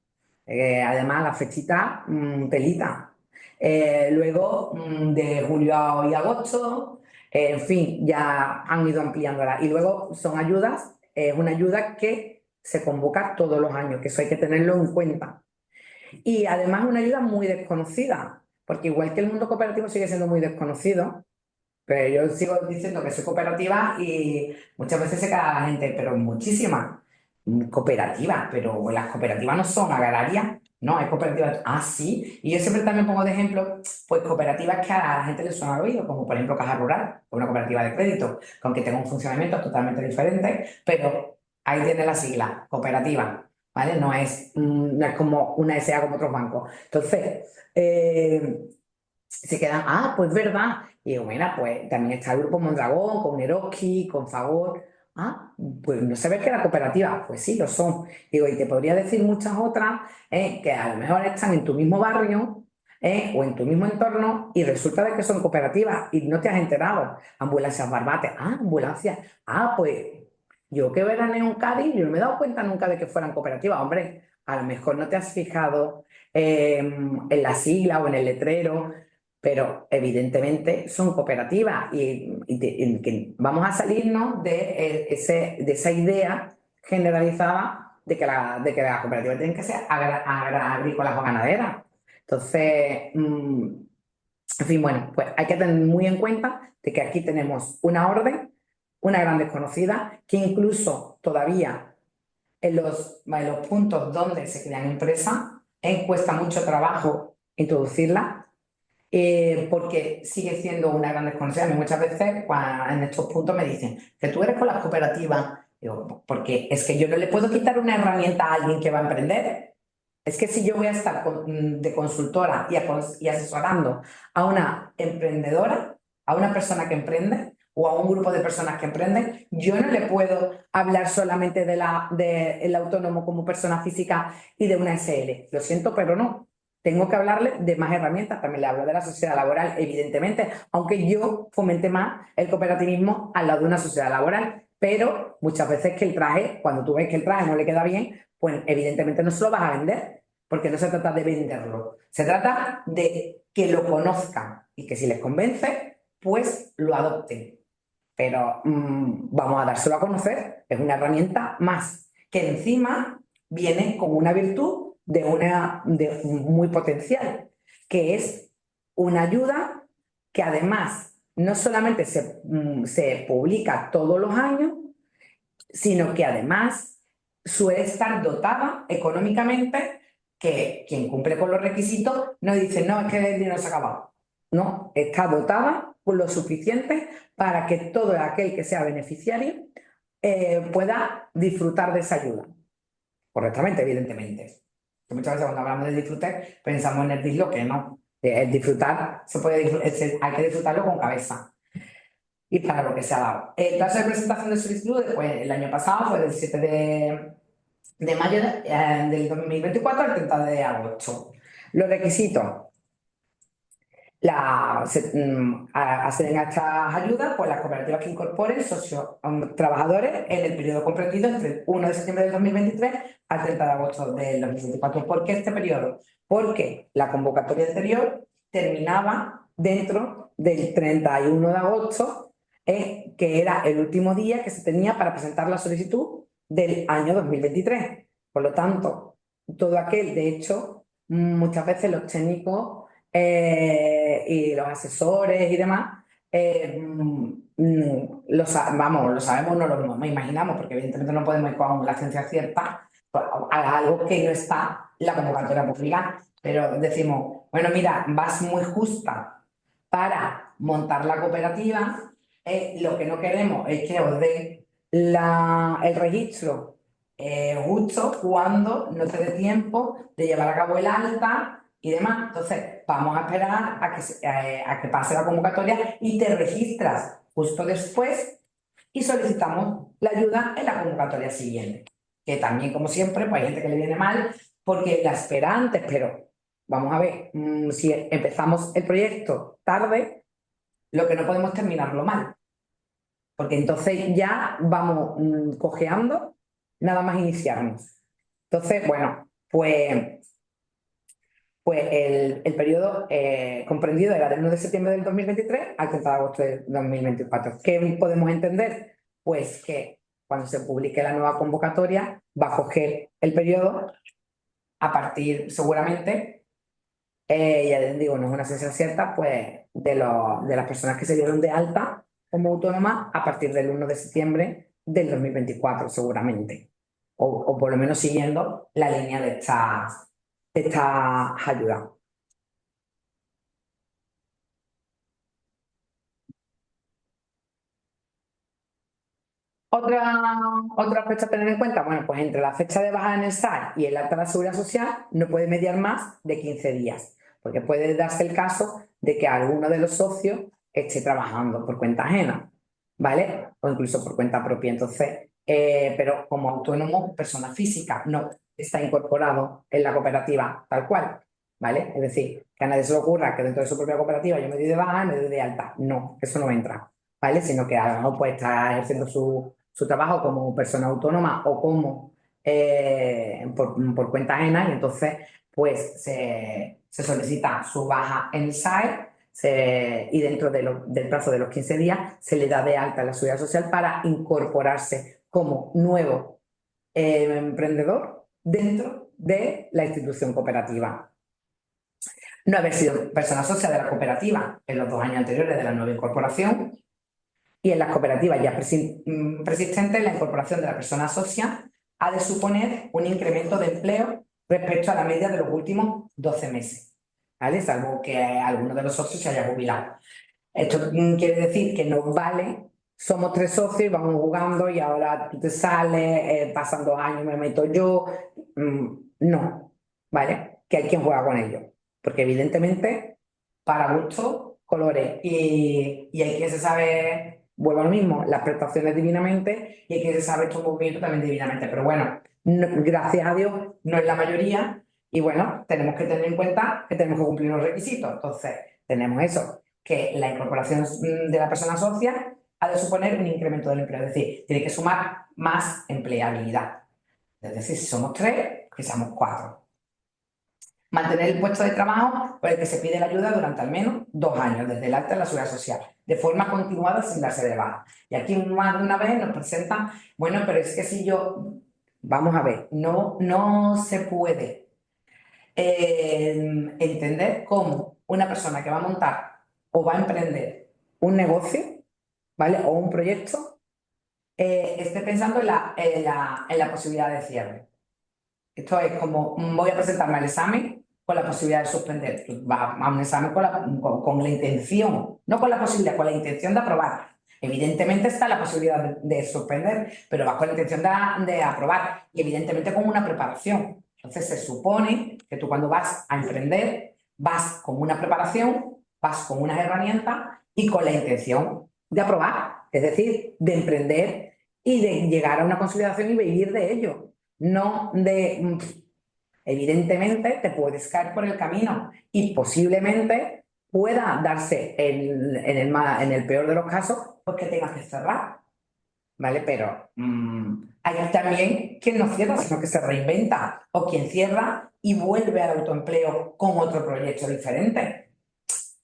Además, la fechita, pelita. Luego, de julio y agosto, en fin, ya han ido ampliándola. Y luego son ayudas, es una ayuda que se convoca todos los años, que eso hay que tenerlo en cuenta. Y además es una ayuda muy desconocida, porque igual que el mundo cooperativo sigue siendo muy desconocido, pero yo sigo diciendo que soy cooperativa y muchas veces se queda la gente, pero muchísimas cooperativas, pero las cooperativas no son agrarias, no, hay cooperativas, sí, y yo siempre también pongo de ejemplo, pues cooperativas que a la gente le suena al oído, como por ejemplo Caja Rural, una cooperativa de crédito, que aunque tenga un funcionamiento totalmente diferente, pero ahí tiene la sigla, cooperativa, ¿vale? No es como una SA como otros bancos. Entonces, se quedan, pues verdad. Y digo, mira, pues también está el Grupo Mondragón, con Eroski, con Fagor. Pues no sabes que era cooperativa. Pues sí, lo son. Digo, y te podría decir muchas otras que a lo mejor están en tu mismo barrio o en tu mismo entorno y resulta de que son cooperativas y no te has enterado. Ambulancias Barbate. Ambulancias. Pues yo que veraneo en Cádiz, yo no me he dado cuenta nunca de que fueran cooperativas. Hombre, a lo mejor no te has fijado en la sigla o en el letrero, pero evidentemente son cooperativas y que vamos a salirnos de esa idea generalizada de que las cooperativas tienen que ser agrícolas o ganaderas. Entonces, en fin, bueno, pues hay que tener muy en cuenta de que aquí tenemos una orden, una gran desconocida, que incluso todavía en los puntos donde se crean empresas, cuesta mucho trabajo introducirla porque sigue siendo una gran desconocida. Muchas veces en estos puntos me dicen que tú eres con las cooperativas. Digo, porque es que yo no le puedo quitar una herramienta a alguien que va a emprender. Es que si yo voy a estar de consultora y asesorando a una emprendedora, a una persona que emprende o a un grupo de personas que emprenden, yo no le puedo hablar solamente del autónomo como persona física y de una SL. Lo siento, pero no. tengo que hablarle de más herramientas. También le hablo de la sociedad laboral, evidentemente, aunque yo fomente más el cooperativismo al lado de una sociedad laboral. Pero muchas veces que el traje, cuando tú ves que el traje no le queda bien, pues evidentemente no se lo vas a vender, porque no se trata de venderlo. Se trata de que lo conozcan y que si les convence, pues lo adopten. Pero vamos a dárselo a conocer. Es una herramienta más, que encima viene con una virtud muy potencial, que es una ayuda que además no solamente se publica todos los años, sino que además suele estar dotada económicamente, que quien cumple con los requisitos no dice, no, es que el dinero se ha acabado. No, está dotada con lo suficiente para que todo aquel que sea beneficiario pueda disfrutar de esa ayuda. Correctamente, evidentemente. Que muchas veces cuando hablamos de disfrutar pensamos en el disloque, no. El disfrutar hay que disfrutarlo con cabeza y para lo que se ha dado. El plazo de presentación de solicitudes, pues el año pasado fue del 7 de mayo del 2024 al 30 de agosto. Los requisitos. Acceden a estas ayudas pues las cooperativas que incorporen socios trabajadores en el periodo comprendido entre el 1 de septiembre del 2023 al 30 de agosto del 2024. ¿Por qué este periodo? Porque la convocatoria anterior terminaba dentro del 31 de agosto, que era el último día que se tenía para presentar la solicitud del año 2023. Por lo tanto, todo aquel, de hecho, muchas veces los técnicos y los asesores y demás, lo sabemos, no lo imaginamos, porque evidentemente no podemos ir con la ciencia cierta a algo que no está en la convocatoria pública, pero decimos, bueno, mira, vas muy justa para montar la cooperativa, lo que no queremos es que os den el registro justo cuando no te dé tiempo de llevar a cabo el alta y demás. Entonces, vamos a esperar a que pase la convocatoria y te registras justo después y solicitamos la ayuda en la convocatoria siguiente. Que también, como siempre, pues hay gente que le viene mal porque la espera antes, pero vamos a ver, si empezamos el proyecto tarde, lo que no podemos terminarlo mal. Porque entonces ya vamos cojeando nada más iniciarnos. Entonces, bueno, pues el periodo comprendido era del 1 de septiembre del 2023 al 30 de agosto del 2024. ¿Qué podemos entender? Pues que cuando se publique la nueva convocatoria va a coger el periodo a partir, seguramente, ya les digo, no es una ciencia cierta, pues de las personas que se dieron de alta como autónomas a partir del 1 de septiembre del 2024, seguramente. O por lo menos siguiendo la línea de estas ayudas. Otro aspecto a tener en cuenta, bueno, pues entre la fecha de baja en el SAR y el alta de la Seguridad Social no puede mediar más de 15 días, porque puede darse el caso de que alguno de los socios esté trabajando por cuenta ajena, ¿vale? O incluso por cuenta propia. Entonces, pero como autónomo, persona física, no está incorporado en la cooperativa tal cual, ¿vale? Es decir, que a nadie se le ocurra que dentro de su propia cooperativa yo me doy de baja y me doy de alta. No, eso no entra, ¿vale? Sino que a lo mejor puede estar ejerciendo su trabajo como persona autónoma o como por cuenta ajena, y entonces pues se solicita su baja en el SAE y dentro del plazo de los 15 días se le da de alta en la Seguridad Social para incorporarse como nuevo emprendedor dentro de la institución cooperativa. No haber sido persona socia de la cooperativa en los 2 años anteriores de la nueva incorporación. Y en las cooperativas ya persistentes, la incorporación de la persona socia ha de suponer un incremento de empleo respecto a la media de los últimos 12 meses, ¿vale? Salvo que alguno de los socios se haya jubilado. Esto quiere decir que no vale, somos 3 socios y vamos jugando y ahora tú te sales, pasan 2 años, me meto yo. No, ¿vale? Que hay quien juega con ello. Porque evidentemente, para gustos, colores. Y hay quien se sabe, vuelvo a lo mismo, las prestaciones divinamente, y hay quien se sabe estos movimientos también divinamente. Pero bueno, gracias a Dios, no es la mayoría. Y bueno, tenemos que tener en cuenta que tenemos que cumplir los requisitos. Entonces, tenemos eso, que la incorporación de la persona socia ha de suponer un incremento del empleo, es decir, tiene que sumar más empleabilidad. Es decir, si somos 3, que seamos 4. Mantener el puesto de trabajo por el que se pide la ayuda durante al menos 2 años, desde el alta de la seguridad social, de forma continuada sin darse de baja. Y aquí más de una vez nos presentan, bueno, pero es que si yo, vamos a ver, no se puede entender cómo una persona que va a montar o va a emprender un negocio, ¿vale? O un proyecto, esté pensando en la posibilidad de cierre. Esto es como, voy a presentarme al examen con la posibilidad de suspender. Va a un examen con la intención, no con la posibilidad, con la intención de aprobar. Evidentemente está la posibilidad de suspender, pero vas con la intención de aprobar y evidentemente con una preparación. Entonces se supone que tú cuando vas a emprender vas con una preparación, vas con unas herramientas y con la intención de aprobar, es decir, de emprender y de llegar a una consolidación y vivir de ello. No de, evidentemente te puedes caer por el camino y posiblemente pueda darse en el peor de los casos, pues que tengas que cerrar, ¿vale? Pero hay también quien no cierra, sino que se reinventa, o quien cierra y vuelve al autoempleo con otro proyecto diferente.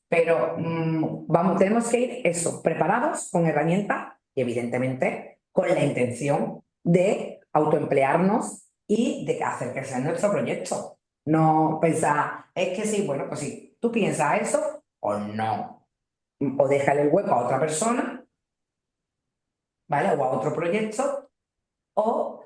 Pero vamos, tenemos que ir eso, preparados con herramientas y evidentemente con la intención de autoemplearnos y de hacer que sea nuestro proyecto. No pensar, es que sí, bueno, pues sí, tú piensas eso o no. O déjale el hueco a otra persona, ¿vale? O a otro proyecto, o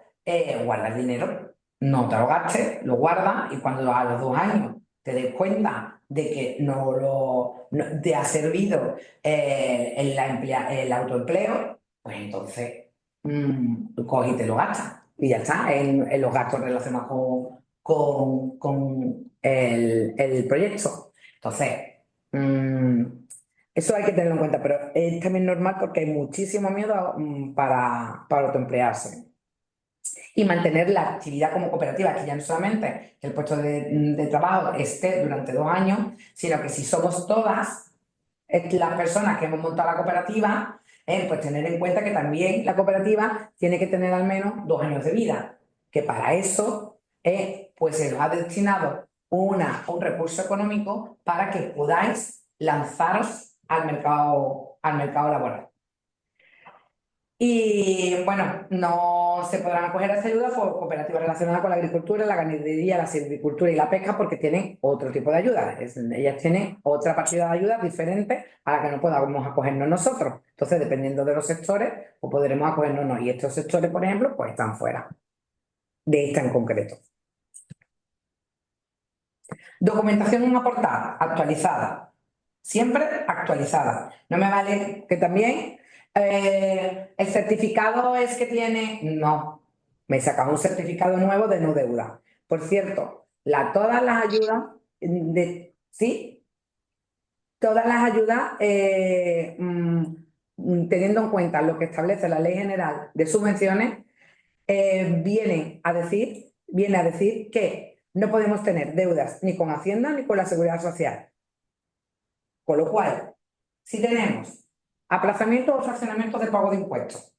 guarda el dinero. No te lo gastes, lo guardas y cuando a los 2 años te des cuenta de que no te ha servido el autoempleo, pues entonces tú coges y te lo gastas. Y ya está, en los gastos relacionados con el proyecto. Entonces, eso hay que tenerlo en cuenta, pero es también normal porque hay muchísimo miedo para autoemplearse. Y mantener la actividad como cooperativa, que ya no solamente el puesto de trabajo esté durante 2 años, sino que si somos todas las personas que hemos montado la cooperativa, pues tener en cuenta que también la cooperativa tiene que tener al menos 2 años de vida, que para eso pues se os ha destinado un recurso económico para que podáis lanzaros al mercado laboral. Y bueno, no se podrán acoger a esta ayuda por cooperativas relacionadas con la agricultura, la ganadería, la silvicultura y la pesca porque tienen otro tipo de ayuda. Ellas tienen otra partida de ayuda diferente a la que no podamos acogernos nosotros. Entonces, dependiendo de los sectores, pues podremos acogernos o no. Y estos sectores, por ejemplo, pues están fuera de esta en concreto. Documentación aportada, actualizada. Siempre actualizada. No me vale que también el certificado es que tiene... No, me sacaba un certificado nuevo de no deuda. Por cierto, todas las ayudas, ¿sí? Todas las ayudas, teniendo en cuenta lo que establece la Ley General de Subvenciones, viene a decir que no podemos tener deudas ni con Hacienda ni con la Seguridad Social. Con lo cual, si tenemos aplazamiento o fraccionamiento de pago de impuestos,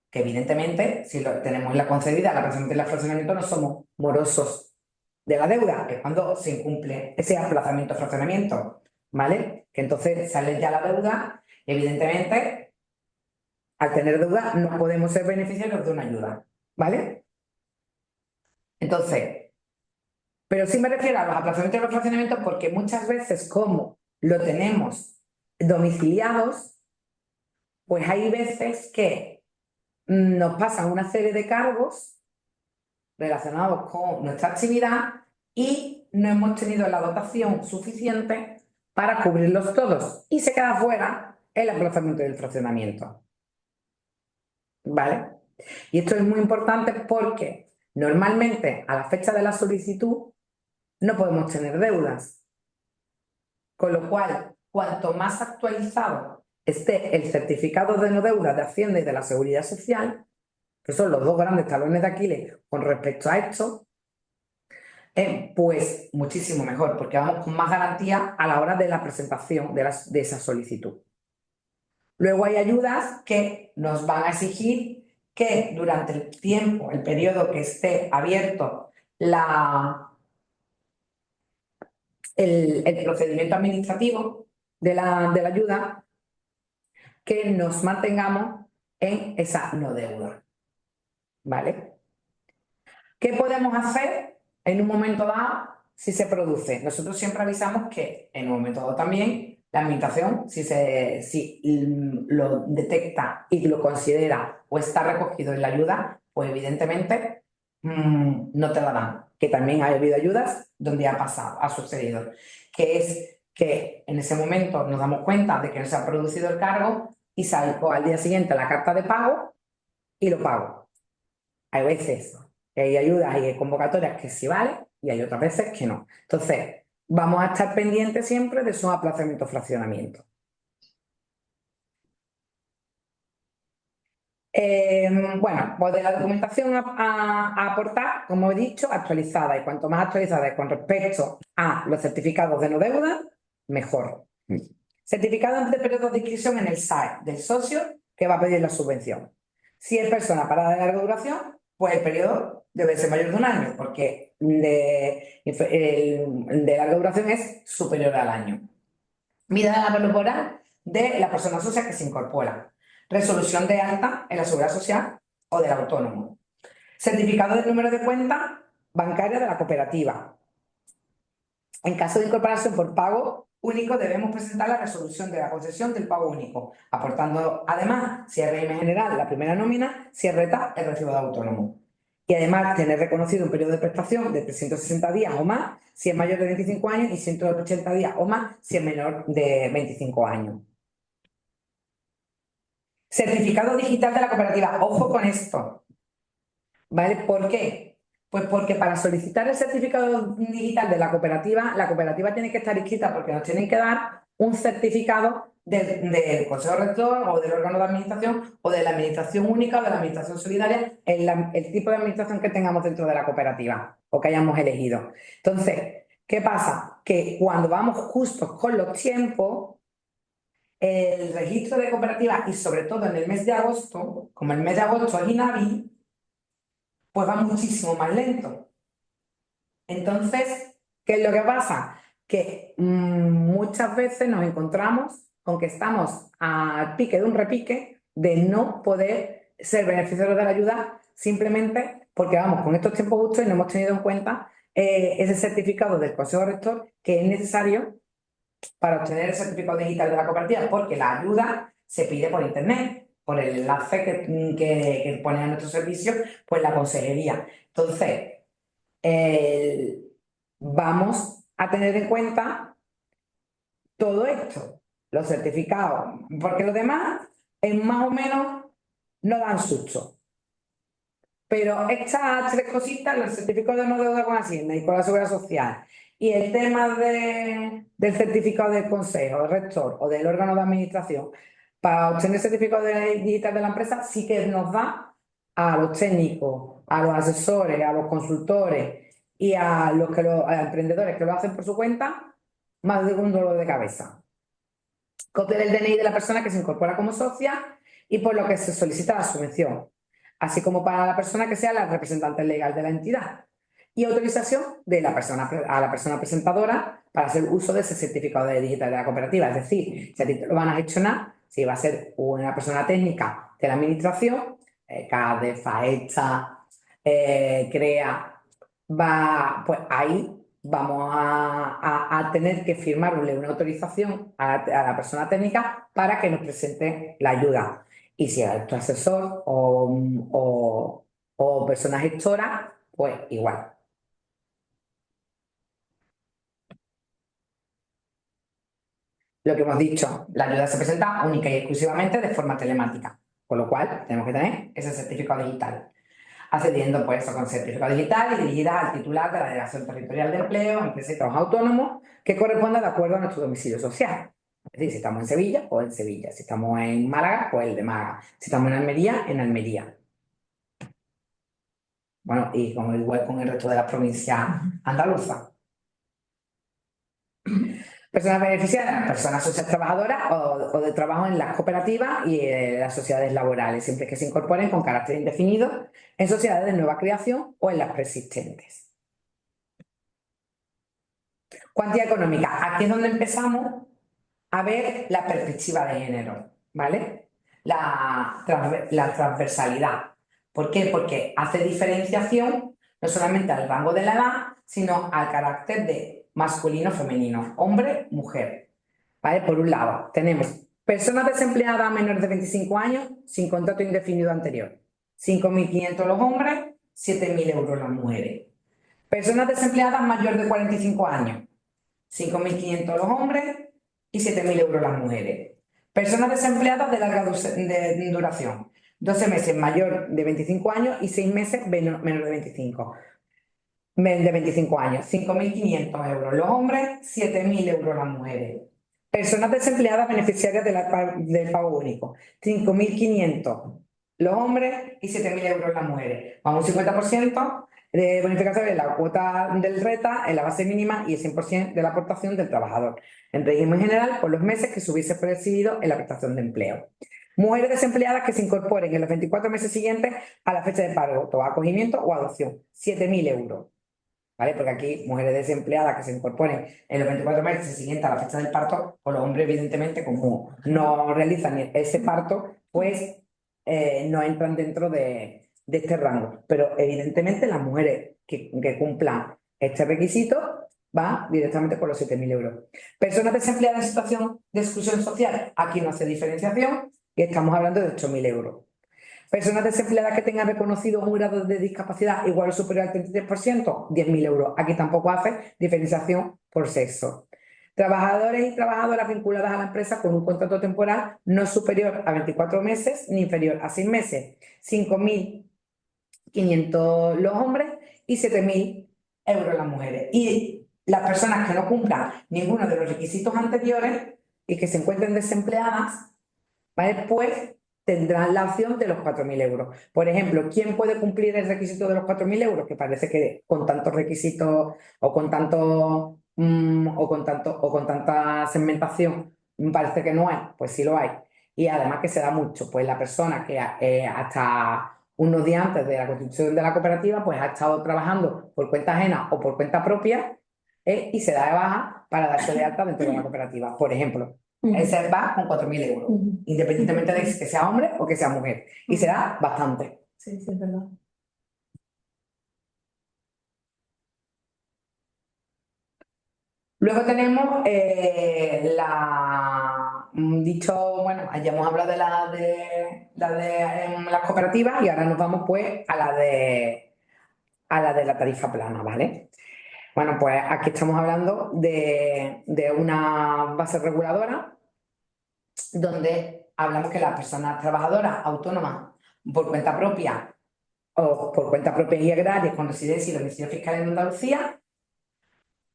que evidentemente, si tenemos la concedida, el aplazamiento y el fraccionamiento, no somos morosos de la deuda, es cuando se incumple ese aplazamiento o fraccionamiento, ¿vale? Que entonces sale ya la deuda, y evidentemente, al tener deuda, no podemos ser beneficiarios de una ayuda, ¿vale? Entonces, pero sí me refiero a los aplazamientos y los fraccionamientos porque muchas veces, como lo tenemos domiciliados, pues hay veces que nos pasan una serie de cargos relacionados con nuestra actividad y no hemos tenido la dotación suficiente para cubrirlos todos y se queda fuera el aplazamiento y el fraccionamiento. ¿Vale? Y esto es muy importante porque normalmente a la fecha de la solicitud no podemos tener deudas. Con lo cual, cuanto más actualizado esté el certificado de no deuda de Hacienda y de la Seguridad Social, que son los dos grandes talones de Aquiles con respecto a esto, Pues muchísimo mejor, porque vamos con más garantía a la hora de la presentación de esa solicitud. Luego hay ayudas que nos van a exigir que durante el tiempo, el periodo que esté abierto el procedimiento administrativo de la ayuda, que nos mantengamos en esa no deuda. ¿Vale? ¿Qué podemos hacer en un momento dado si se produce? Nosotros siempre avisamos que en un momento dado también la administración, si lo detecta y lo considera o está recogido en la ayuda, pues evidentemente no te la dan. Que también ha habido ayudas donde ha pasado, ha sucedido. Que es que en ese momento nos damos cuenta de que no se ha producido el cargo y salgo al día siguiente la carta de pago y lo pago. Hay veces que hay ayudas y hay convocatorias que sí vale y hay otras veces que no. Entonces, vamos a estar pendientes siempre de esos aplazamientos, fraccionamientos. Bueno, pues de la documentación a aportar, como he dicho, actualizada. Y cuanto más actualizada es con respecto a los certificados de no deuda, mejor. Certificados de periodo de inscripción en el SAE del socio que va a pedir la subvención. Si es persona parada de larga duración, pues el periodo debe ser mayor de un año, porque el de larga duración es superior al año. Vida laboral de la persona socia que se incorpora. Resolución de alta en la seguridad social o del autónomo. Certificado del número de cuenta bancaria de la cooperativa. En caso de incorporación por pago único, debemos presentar la resolución de la concesión del pago único, aportando además, si es régimen general, la primera nómina, si es reta, el recibo de autónomo. Y además tener reconocido un periodo de prestación de 360 días o más si es mayor de 25 años y 180 días o más si es menor de 25 años. Certificado digital de la cooperativa. Ojo con esto. ¿Vale? ¿Por qué? Pues porque para solicitar el certificado digital de la cooperativa tiene que estar inscrita porque nos tienen que dar un certificado del Consejo Rector o del órgano de administración o de la administración única o de la administración solidaria, el tipo de administración que tengamos dentro de la cooperativa o que hayamos elegido. Entonces, ¿qué pasa? Que cuando vamos justos con los tiempos, el registro de cooperativas y sobre todo en el mes de agosto, como el mes de agosto es INAVI, pues va muchísimo más lento. Entonces, ¿qué es lo que pasa? Que muchas veces nos encontramos con que estamos al pique de un repique de no poder ser beneficiarios de la ayuda simplemente porque vamos con estos tiempos justos y no hemos tenido en cuenta ese certificado del Consejo Rector que es necesario para obtener el certificado digital de la cooperativa, porque la ayuda se pide por internet, por el enlace que pone a nuestro servicio, pues la consejería. Entonces, vamos a tener en cuenta todo esto, los certificados, porque los demás, en más o menos, no dan susto. Pero estas tres cositas, los certificados de no deuda con Hacienda y con la Seguridad Social, y el tema del certificado del consejo, del rector o del órgano de administración, para obtener el certificado digital de la empresa, sí que nos da a los técnicos, a los asesores, a los consultores y a los emprendedores que lo hacen por su cuenta, más de un dolor de cabeza. Copia del DNI de la persona que se incorpora como socia y por lo que se solicita la subvención, así como para la persona que sea la representante legal de la entidad. Y autorización de a la persona presentadora para hacer uso de ese certificado de digital de la cooperativa. Es decir, si a ti te lo van a gestionar, si va a ser una persona técnica de la administración, CADE, FAESA, CREA, pues ahí vamos a tener que firmarle una autorización a la persona técnica para que nos presente la ayuda. Y si es tu asesor o persona gestora, pues igual. Lo que hemos dicho, la ayuda se presenta única y exclusivamente de forma telemática, con lo cual tenemos que tener ese certificado digital. Accediendo pues eso con certificado digital y dirigida al titular de la Delegación Territorial de Empleo, Empresa y Trabajo Autónomo, que corresponda de acuerdo a nuestro domicilio social. Es decir, si estamos en Sevilla, pues en Sevilla. Si estamos en Málaga, pues el de Málaga. Si estamos en Almería, en Almería. Bueno, y como igual con el resto de las provincias andaluzas. Personas beneficiadas, personas socias trabajadoras o de trabajo en las cooperativas y las sociedades laborales, siempre que se incorporen con carácter indefinido en sociedades de nueva creación o en las preexistentes. Cuantía económica. Aquí es donde empezamos a ver la perspectiva de género, ¿vale? La transversalidad. ¿Por qué? Porque hace diferenciación no solamente al rango de la edad, sino al carácter de masculino, femenino, hombre, mujer. ¿Vale? Por un lado, tenemos personas desempleadas menores de 25 años sin contrato indefinido anterior. 5.500 los hombres, 7.000 euros las mujeres. Personas desempleadas mayores de 45 años, 5.500 los hombres y 7.000 euros las mujeres. Personas desempleadas de larga duración, 12 meses mayor de 25 años y 6 meses menor de 25 años, 5.500 euros los hombres, 7.000 euros las mujeres. Personas desempleadas beneficiarias del pago único, 5.500 los hombres y 7.000 euros las mujeres. Vamos un 50% de bonificación en la cuota del RETA, en la base mínima y el 100% de la aportación del trabajador, en régimen general por los meses que se hubiese percibido en la prestación de empleo. Mujeres desempleadas que se incorporen en los 24 meses siguientes a la fecha de pago, o acogimiento o adopción, 7.000 euros. ¿Vale? Porque aquí mujeres desempleadas que se incorporen en los 24 meses siguientes a la fecha del parto, o los hombres, evidentemente, como no realizan ese parto, pues no entran dentro de este rango. Pero evidentemente las mujeres que cumplan este requisito van directamente por los 7.000 euros. Personas desempleadas en situación de exclusión social, aquí no hace diferenciación y estamos hablando de 8.000 euros. Personas desempleadas que tengan reconocido un grado de discapacidad igual o superior al 33%, 10.000 euros. Aquí tampoco hace diferenciación por sexo. Trabajadores y trabajadoras vinculadas a la empresa con un contrato temporal no superior a 24 meses ni inferior a 6 meses. 5.500 los hombres y 7.000 euros las mujeres. Y las personas que no cumplan ninguno de los requisitos anteriores y que se encuentren desempleadas, ¿vale? Pues tendrán la opción de los 4.000 euros. Por ejemplo, ¿quién puede cumplir el requisito de los 4.000 euros? Que parece que con tantos requisitos o con tanta segmentación parece que no hay, pues sí lo hay. Y además que se da mucho, pues la persona que hasta unos días antes de la constitución de la cooperativa, pues ha estado trabajando por cuenta ajena o por cuenta propia, y se da de baja para darse de alta dentro de la cooperativa. Por ejemplo, ese va con 4.000 euros, independientemente de que sea hombre o que sea mujer. Y se da bastante. Sí, sí, es verdad. Luego tenemos dicho, bueno, ya hemos hablado de las cooperativas y ahora nos vamos pues a la tarifa plana, ¿vale? Bueno, pues aquí estamos hablando de una base reguladora donde hablamos que las personas trabajadoras autónomas por cuenta propia o por cuenta propia y agrarias con residencia y domicilio fiscal en Andalucía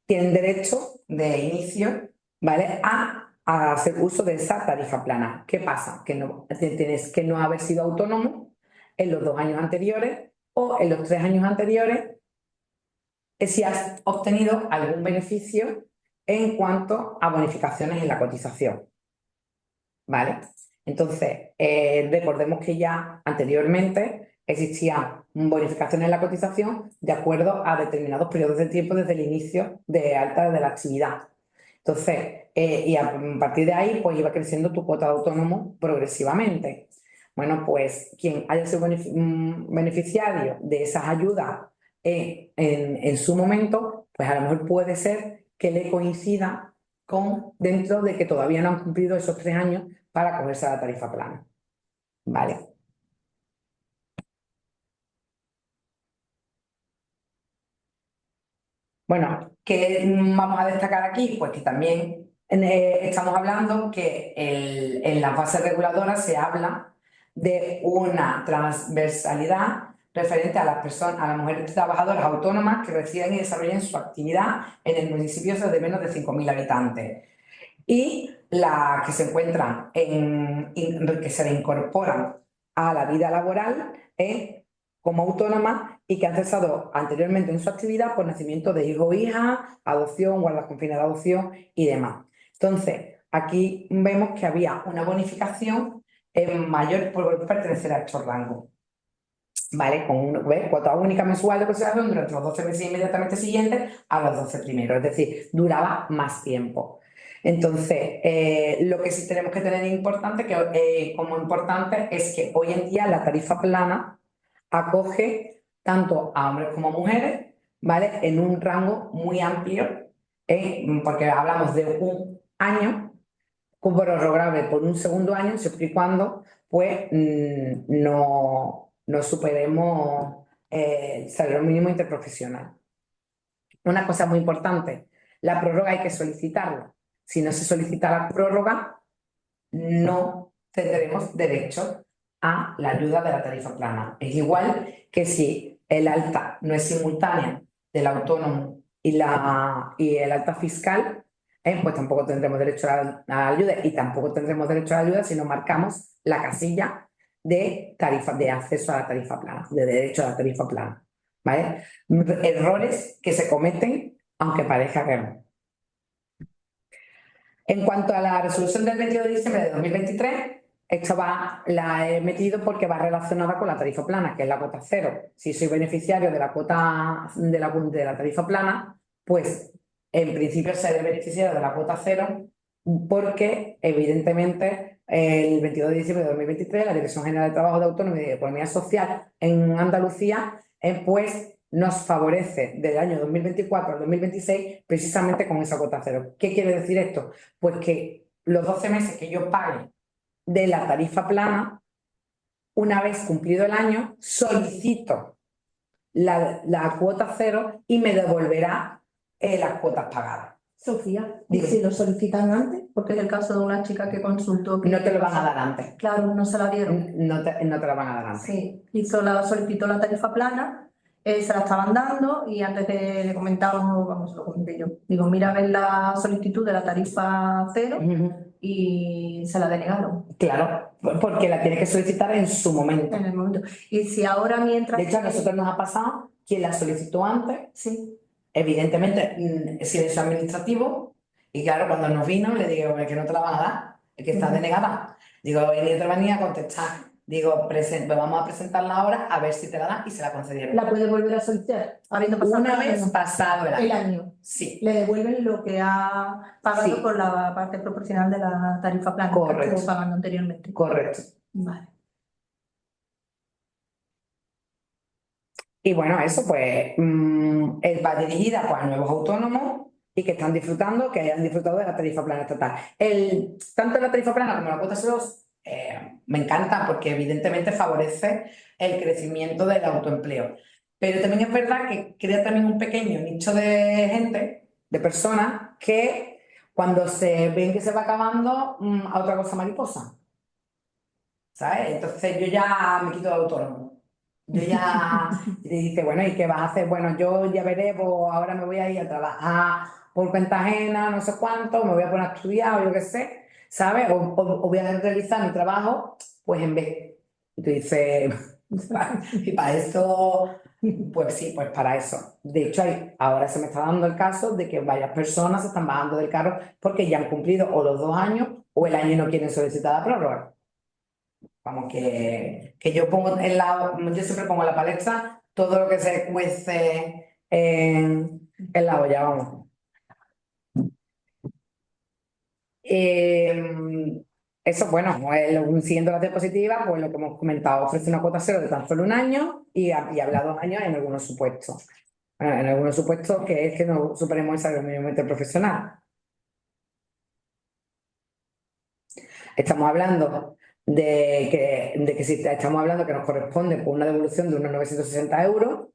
tienen derecho de inicio, ¿vale?, a hacer uso de esa tarifa plana. ¿Qué pasa? Que no tienes que no haber sido autónomo en los 2 años anteriores o en los 3 años anteriores si has obtenido algún beneficio en cuanto a bonificaciones en la cotización. ¿Vale? Entonces, recordemos que ya anteriormente existían bonificaciones en la cotización de acuerdo a determinados periodos de tiempo desde el inicio de alta de la actividad. Entonces, y a partir de ahí, pues iba creciendo tu cuota de autónomo progresivamente. Bueno, pues quien haya sido beneficiario de esas ayudas en su momento, pues a lo mejor puede ser que le coincida dentro de que todavía no han cumplido esos 3 años para cogerse a la tarifa plana. ¿Vale? Bueno, ¿qué vamos a destacar aquí? Pues que también estamos hablando que en las bases reguladoras se habla de una transversalidad referente a las personas, a las mujeres trabajadoras autónomas que residen y desarrollen su actividad en el municipio de menos de 5.000 habitantes. Y las que se encuentran que se incorporan a la vida laboral como autónomas y que han cesado anteriormente en su actividad por nacimiento de hijo o hija, adopción, guardas con fines de adopción y demás. Entonces, aquí vemos que había una bonificación mayor por pertenecer a estos rangos. ¿Vale? Con cuota única mensual de cotización durante los 12 meses inmediatamente siguientes a los 12 primeros, es decir, duraba más tiempo. Entonces, lo que sí tenemos que tener importante, como importante, es que hoy en día la tarifa plana acoge tanto a hombres como a mujeres, ¿vale? En un rango muy amplio, porque hablamos de un año prorrogable por un segundo año, siempre y cuando pues, no superemos el salario mínimo interprofesional. Una cosa muy importante, la prórroga hay que solicitarla. Si no se solicita la prórroga, no tendremos derecho a la ayuda de la tarifa plana. Es igual que si el alta no es simultánea del autónomo y el alta fiscal, pues tampoco tendremos derecho a la ayuda y tampoco tendremos derecho a la ayuda si no marcamos la casilla de tarifa, de acceso a la tarifa plana, de derecho a la tarifa plana. ¿Vale? Errores que se cometen, aunque parezca que no. En cuanto a la resolución del 22 de diciembre de 2023, esto la he metido porque va relacionada con la tarifa plana, que es la cuota cero. Si soy beneficiario de la cuota de la tarifa plana, pues en principio seré beneficiario de la cuota cero porque evidentemente el 22 de diciembre de 2023 la Dirección General de Trabajo de Autónomos y de Economía Social en Andalucía pues nos favorece del año 2024 al 2026 precisamente con esa cuota cero. ¿Qué quiere decir esto? Pues que los 12 meses que yo pague de la tarifa plana, una vez cumplido el año, solicito la cuota cero y me devolverá las cuotas pagadas. Sofía, ¿y si lo solicitan antes? Porque es el caso de una chica que consultó que no te lo van a dar antes. Claro, no se la dieron. No te la van a dar antes. Sí, solicitó la tarifa plana, se la estaban dando y antes le comentábamos, vamos, lo comenté yo. Digo, mira a ver la solicitud de la tarifa cero y se la denegaron. Claro, porque la tiene que solicitar en su momento. En el momento. Y si ahora mientras... De hecho, a nosotros nos ha pasado quien la solicitó antes, sí. Evidentemente, silencio administrativo, y claro, cuando nos vino le digo, es que no te la van a dar, es que está denegada. Digo, y otra venía a contestar. Digo, vamos a presentarla ahora a ver si te la dan y se la concedieron. ¿La puede volver a solicitar? Habiendo pasado una vez pasado el año. Sí. Le devuelven lo que ha pagado por la parte proporcional de la tarifa plana que estuvo pagando anteriormente. Correcto. Vale. Y bueno, eso pues va dirigida pues, a nuevos autónomos y que están disfrutando, que hayan disfrutado de la tarifa plana estatal. Tanto la tarifa plana como la cuota cero me encanta porque evidentemente favorece el crecimiento del autoempleo. Pero también es verdad que crea también un pequeño nicho de gente, de personas, que cuando se ven que se va acabando, a otra cosa mariposa. ¿Sabes? Entonces yo ya me quito de autónomo. Yo ya le dice, bueno, ¿y qué vas a hacer? Bueno, yo ya veré, pues ahora me voy a ir a trabajar por cuenta ajena, no sé cuánto, me voy a poner a estudiar o yo qué sé, ¿sabes? O voy a realizar mi trabajo, pues en vez. Y tú dices, y para esto, pues sí, pues para eso. De hecho, ahora se me está dando el caso de que varias personas se están bajando del carro porque ya han cumplido o los 2 años o el año y no quieren solicitar la prórroga. Vamos, que yo pongo yo siempre pongo en la palestra todo lo que se cuece en la olla, vamos. Eso, bueno, siguiendo las diapositivas, pues lo que hemos comentado, ofrece una cuota cero de tan solo un año y habla 2 años en algunos supuestos. Bueno, en algunos supuestos que es que no superemos el salario mínimo interprofesional. Estamos hablando de que si estamos hablando que nos corresponde por una devolución de unos 960 euros,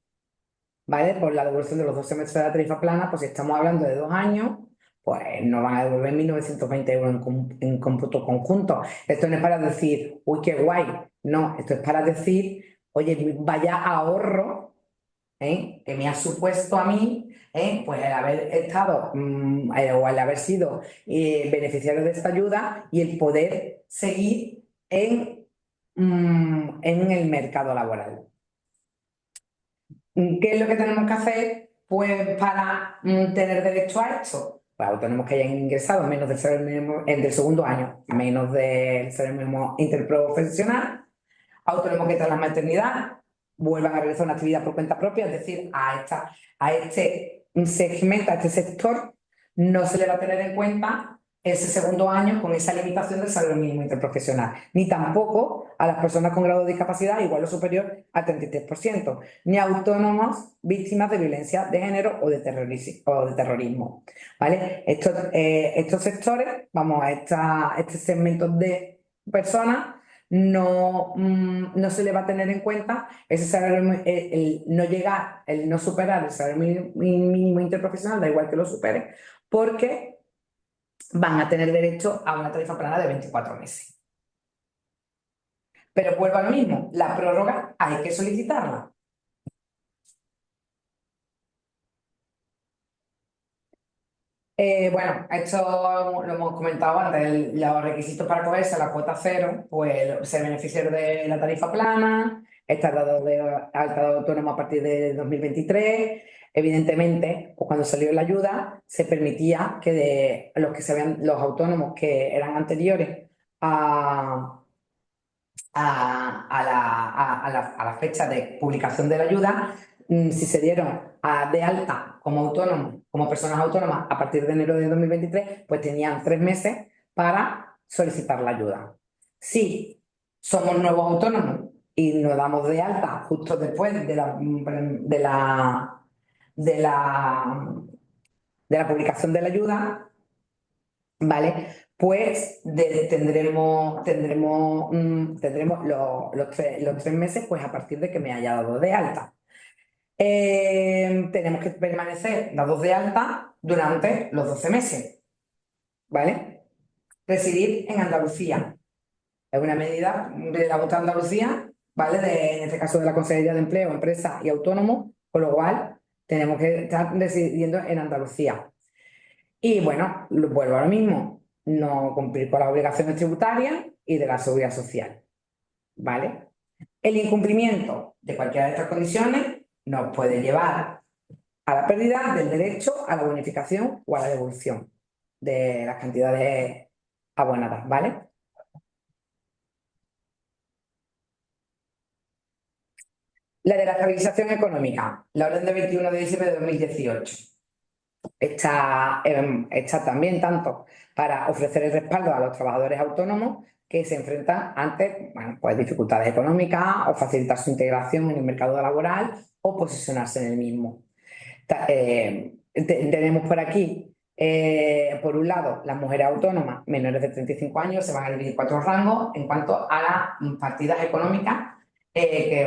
¿vale? Por la devolución de los 12 meses de la tarifa plana, pues si estamos hablando de 2 años, pues nos van a devolver 1.920 euros en cómputo conjunto. Esto no es para decir, uy, qué guay. No, esto es para decir, oye, vaya ahorro que me ha supuesto a mí, pues el haber estado o el haber sido beneficiario de esta ayuda y el poder seguir en el mercado laboral. ¿Qué es lo que tenemos que hacer pues, para tener derecho a esto? Pues autónomos que hayan ingresado menos del salario mínimo del segundo año, menos del salario mínimo interprofesional, autónomos que tras la maternidad vuelvan a realizar una actividad por cuenta propia, es decir, a este segmento, a este sector, no se le va a tener en cuenta ese segundo año con esa limitación del salario mínimo interprofesional, ni tampoco a las personas con grado de discapacidad igual o superior al 33%, ni a autónomos víctimas de violencia de género o de terrorismo. ¿Vale? Estos sectores, vamos, este segmento de personas, no se le va a tener en cuenta ese salario, el no llegar, el no superar el salario mínimo interprofesional, da igual que lo supere, porque van a tener derecho a una tarifa plana de 24 meses. Pero vuelvo a lo mismo, la prórroga hay que solicitarla. Bueno, esto lo hemos comentado antes, los requisitos para cogerse la cuota cero, pues ser beneficiario de la tarifa plana, estar dado de alta de autónomo a partir de 2023. Evidentemente, pues cuando salió la ayuda, se permitía que los autónomos que eran anteriores a la fecha de publicación de la ayuda, si se dieron de alta como autónomos, como personas autónomas a partir de enero de 2023, pues tenían 3 meses para solicitar la ayuda. Si somos nuevos autónomos y nos damos de alta justo después de la publicación de la ayuda, ¿vale? Pues tendremos los 3 meses pues, a partir de que me haya dado de alta. Tenemos que permanecer dados de alta durante los 12 meses, ¿vale? Residir en Andalucía. Es una medida de la Junta de Andalucía, ¿vale? En este caso de la Consejería de Empleo, Empresa y Autónomo, con lo cual tenemos que estar residiendo en Andalucía. Y bueno, vuelvo a lo mismo, no cumplir con las obligaciones tributarias y de la seguridad social, ¿vale? El incumplimiento de cualquiera de estas condiciones nos puede llevar a la pérdida del derecho a la bonificación o a la devolución de las cantidades abonadas, ¿vale? La de la estabilización económica, la orden de 21 de diciembre de 2018. Está también tanto para ofrecer el respaldo a los trabajadores autónomos que se enfrentan ante pues dificultades económicas o facilitar su integración en el mercado laboral o posicionarse en el mismo. Tenemos por aquí, por un lado, las mujeres autónomas menores de 35 años se van a dividir 4 rangos en cuanto a las partidas económicas que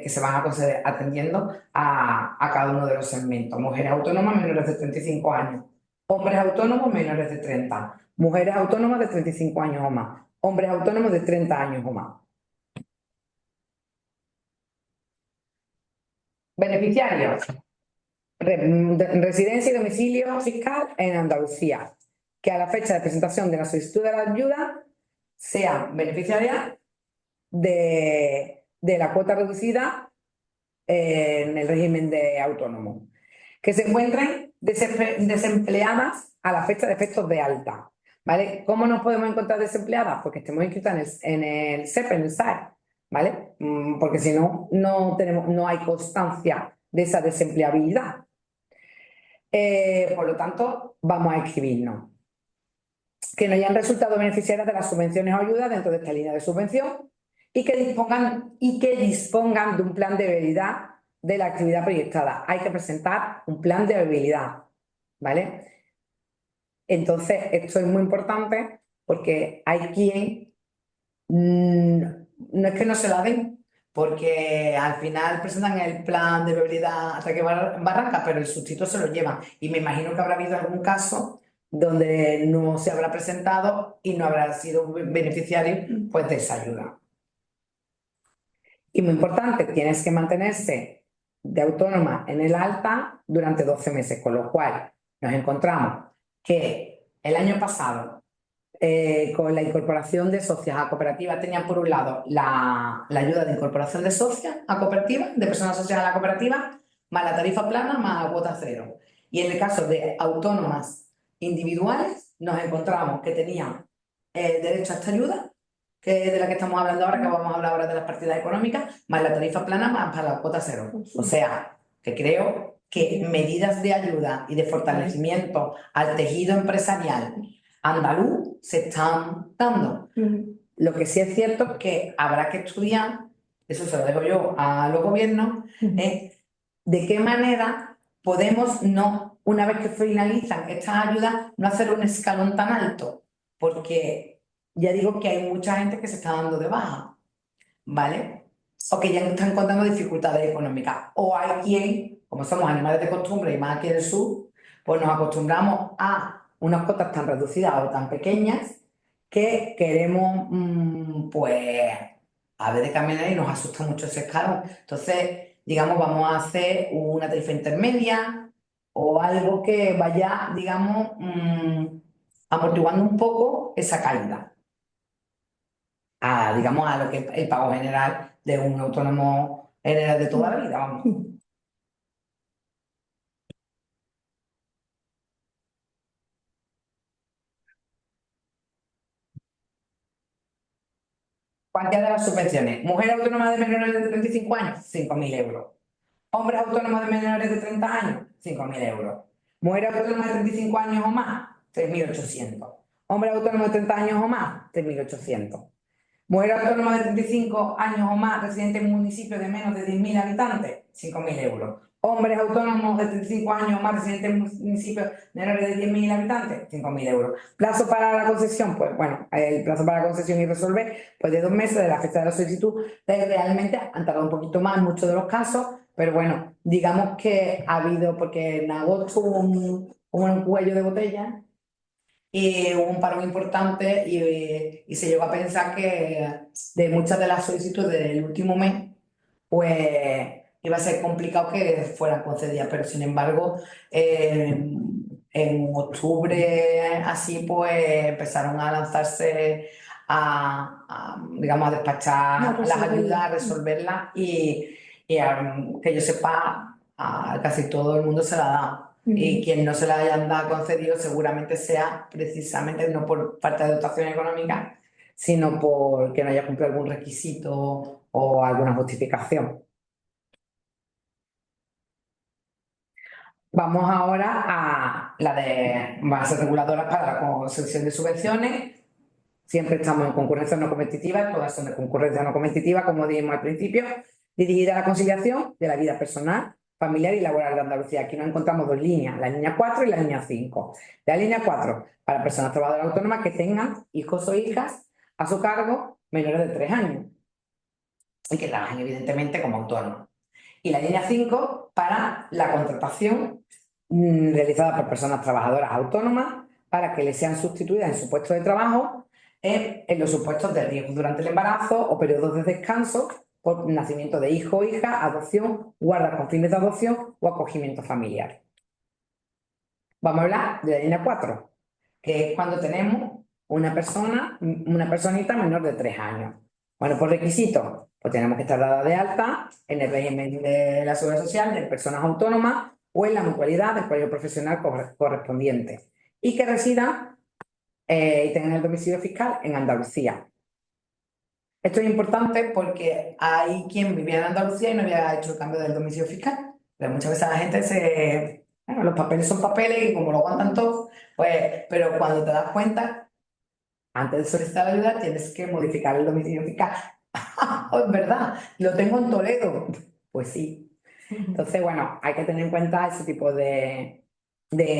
se van a conceder atendiendo a cada uno de los segmentos. Mujeres autónomas menores de 35 años, hombres autónomos menores de 30, mujeres autónomas de 35 años o más, hombres autónomos de 30 años o más. Beneficiarios. Residencia y domicilio fiscal en Andalucía, que a la fecha de presentación de la solicitud de la ayuda sean beneficiarias de la cuota reducida en el régimen de autónomo, que se encuentren desempleadas a la fecha de efectos de alta. ¿Vale? ¿Cómo nos podemos encontrar desempleadas? Porque estemos inscritas en el SEP, en el SAE, ¿vale? Porque si no, no hay constancia de esa desempleabilidad. Por lo tanto, vamos a escribirnos que no hayan resultado beneficiarias de las subvenciones o ayudas dentro de esta línea de subvención y que dispongan de un plan de viabilidad de la actividad proyectada. Hay que presentar un plan de viabilidad, ¿vale? Entonces, esto es muy importante porque hay quien no es que no se la den, porque al final presentan el plan de viabilidad hasta que barranca, pero el sustituto se lo lleva. Y me imagino que habrá habido algún caso donde no se habrá presentado y no habrá sido beneficiario pues, de esa ayuda. Y muy importante, tienes que mantenerse de autónoma en el alta durante 12 meses, con lo cual nos encontramos que el año pasado con la incorporación de socias a cooperativas, tenían por un lado la ayuda de incorporación de socias a cooperativas, de personas asociadas a la cooperativa, más la tarifa plana, más cuota cero. Y en el caso de autónomas individuales, nos encontramos que tenían derecho a esta ayuda, que es de la que estamos hablando ahora, que vamos a hablar ahora de las partidas económicas, más la tarifa plana, más para la cuota cero. O sea, que creo que medidas de ayuda y de fortalecimiento al tejido empresarial andaluz se están dando. Lo que sí es cierto es que habrá que estudiar, eso se lo dejo yo a los gobiernos, de qué manera podemos no, una vez que finalizan estas ayudas, no hacer un escalón tan alto, porque ya digo que hay mucha gente que se está dando de baja, ¿vale? O que ya están encontrando dificultades económicas. O hay quien, como somos animales de costumbre y más aquí en el sur, pues nos acostumbramos a unas cotas tan reducidas o tan pequeñas que queremos, pues, a ver de caminar y nos asusta mucho ese escalón. Entonces, digamos, vamos a hacer una tarifa intermedia o algo que vaya, digamos, amortiguando un poco esa caída. Digamos, a lo que es el pago general de un autónomo general de toda la vida, vamos. Cuantía de las subvenciones. Mujer autónoma de menores de 35 años, 5.000 euros. Hombres autónomos de menores de 30 años, 5.000 euros. Mujer autónoma de 35 años o más, 3.800. Hombre autónomo de 30 años o más, 3.800. Mujer autónoma de 35 años o más, residente en un municipio de menos de 10.000 habitantes, 5.000 euros. Hombres autónomos de 35 años o más, residentes en municipios menores de 10.000 habitantes, 5.000 euros. Plazo para la concesión, pues bueno, el plazo para la concesión y resolver, pues de 2 meses de la fecha de la solicitud. Realmente han tardado un poquito más en muchos de los casos, pero bueno, digamos que ha habido, porque en agosto hubo un cuello de botella y hubo un paro importante y se llegó a pensar que de muchas de las solicitudes del último mes, pues iba a ser complicado que fueran concedidas, pero sin embargo, en octubre así, pues empezaron a lanzarse digamos, a despachar las ayudas, a resolverlas que yo sepa, a casi todo el mundo se la da. Y quien no se la hayan dado concedido seguramente sea precisamente no por falta de dotación económica, sino porque no haya cumplido algún requisito o alguna justificación. Vamos ahora a la de bases reguladoras para la concesión de subvenciones. Siempre estamos en concurrencia no competitiva, todas son de concurrencia no competitiva, como dijimos al principio, dirigida a la conciliación de la vida personal, familiar y laboral de Andalucía. Aquí nos encontramos dos líneas, la línea 4 y la línea 5. La línea 4, para personas trabajadoras autónomas que tengan hijos o hijas a su cargo menores de 3 años y que trabajen evidentemente como autónomos. Y la línea 5 para la contratación realizada por personas trabajadoras autónomas para que les sean sustituidas en su puesto de trabajo en los supuestos de riesgo durante el embarazo o periodos de descanso por nacimiento de hijo o hija, adopción, guarda con fines de adopción o acogimiento familiar. Vamos a hablar de la línea 4, que es cuando tenemos una personita menor de 3 años. Bueno, por requisitos, pues tenemos que estar dada de alta en el régimen de la seguridad social de personas autónomas o en la mutualidad del colegio profesional correspondiente y que residan y tengan el domicilio fiscal en Andalucía. Esto es importante porque hay quien vivía en Andalucía y no había hecho el cambio del domicilio fiscal. Pero muchas veces la gente bueno, los papeles son papeles y como lo aguantan todos, pues, pero cuando te das cuenta, antes de solicitar la ayuda tienes que modificar el domicilio fiscal. Oh, es verdad, lo tengo en Toledo. Pues sí. Entonces, bueno, hay que tener en cuenta ese tipo de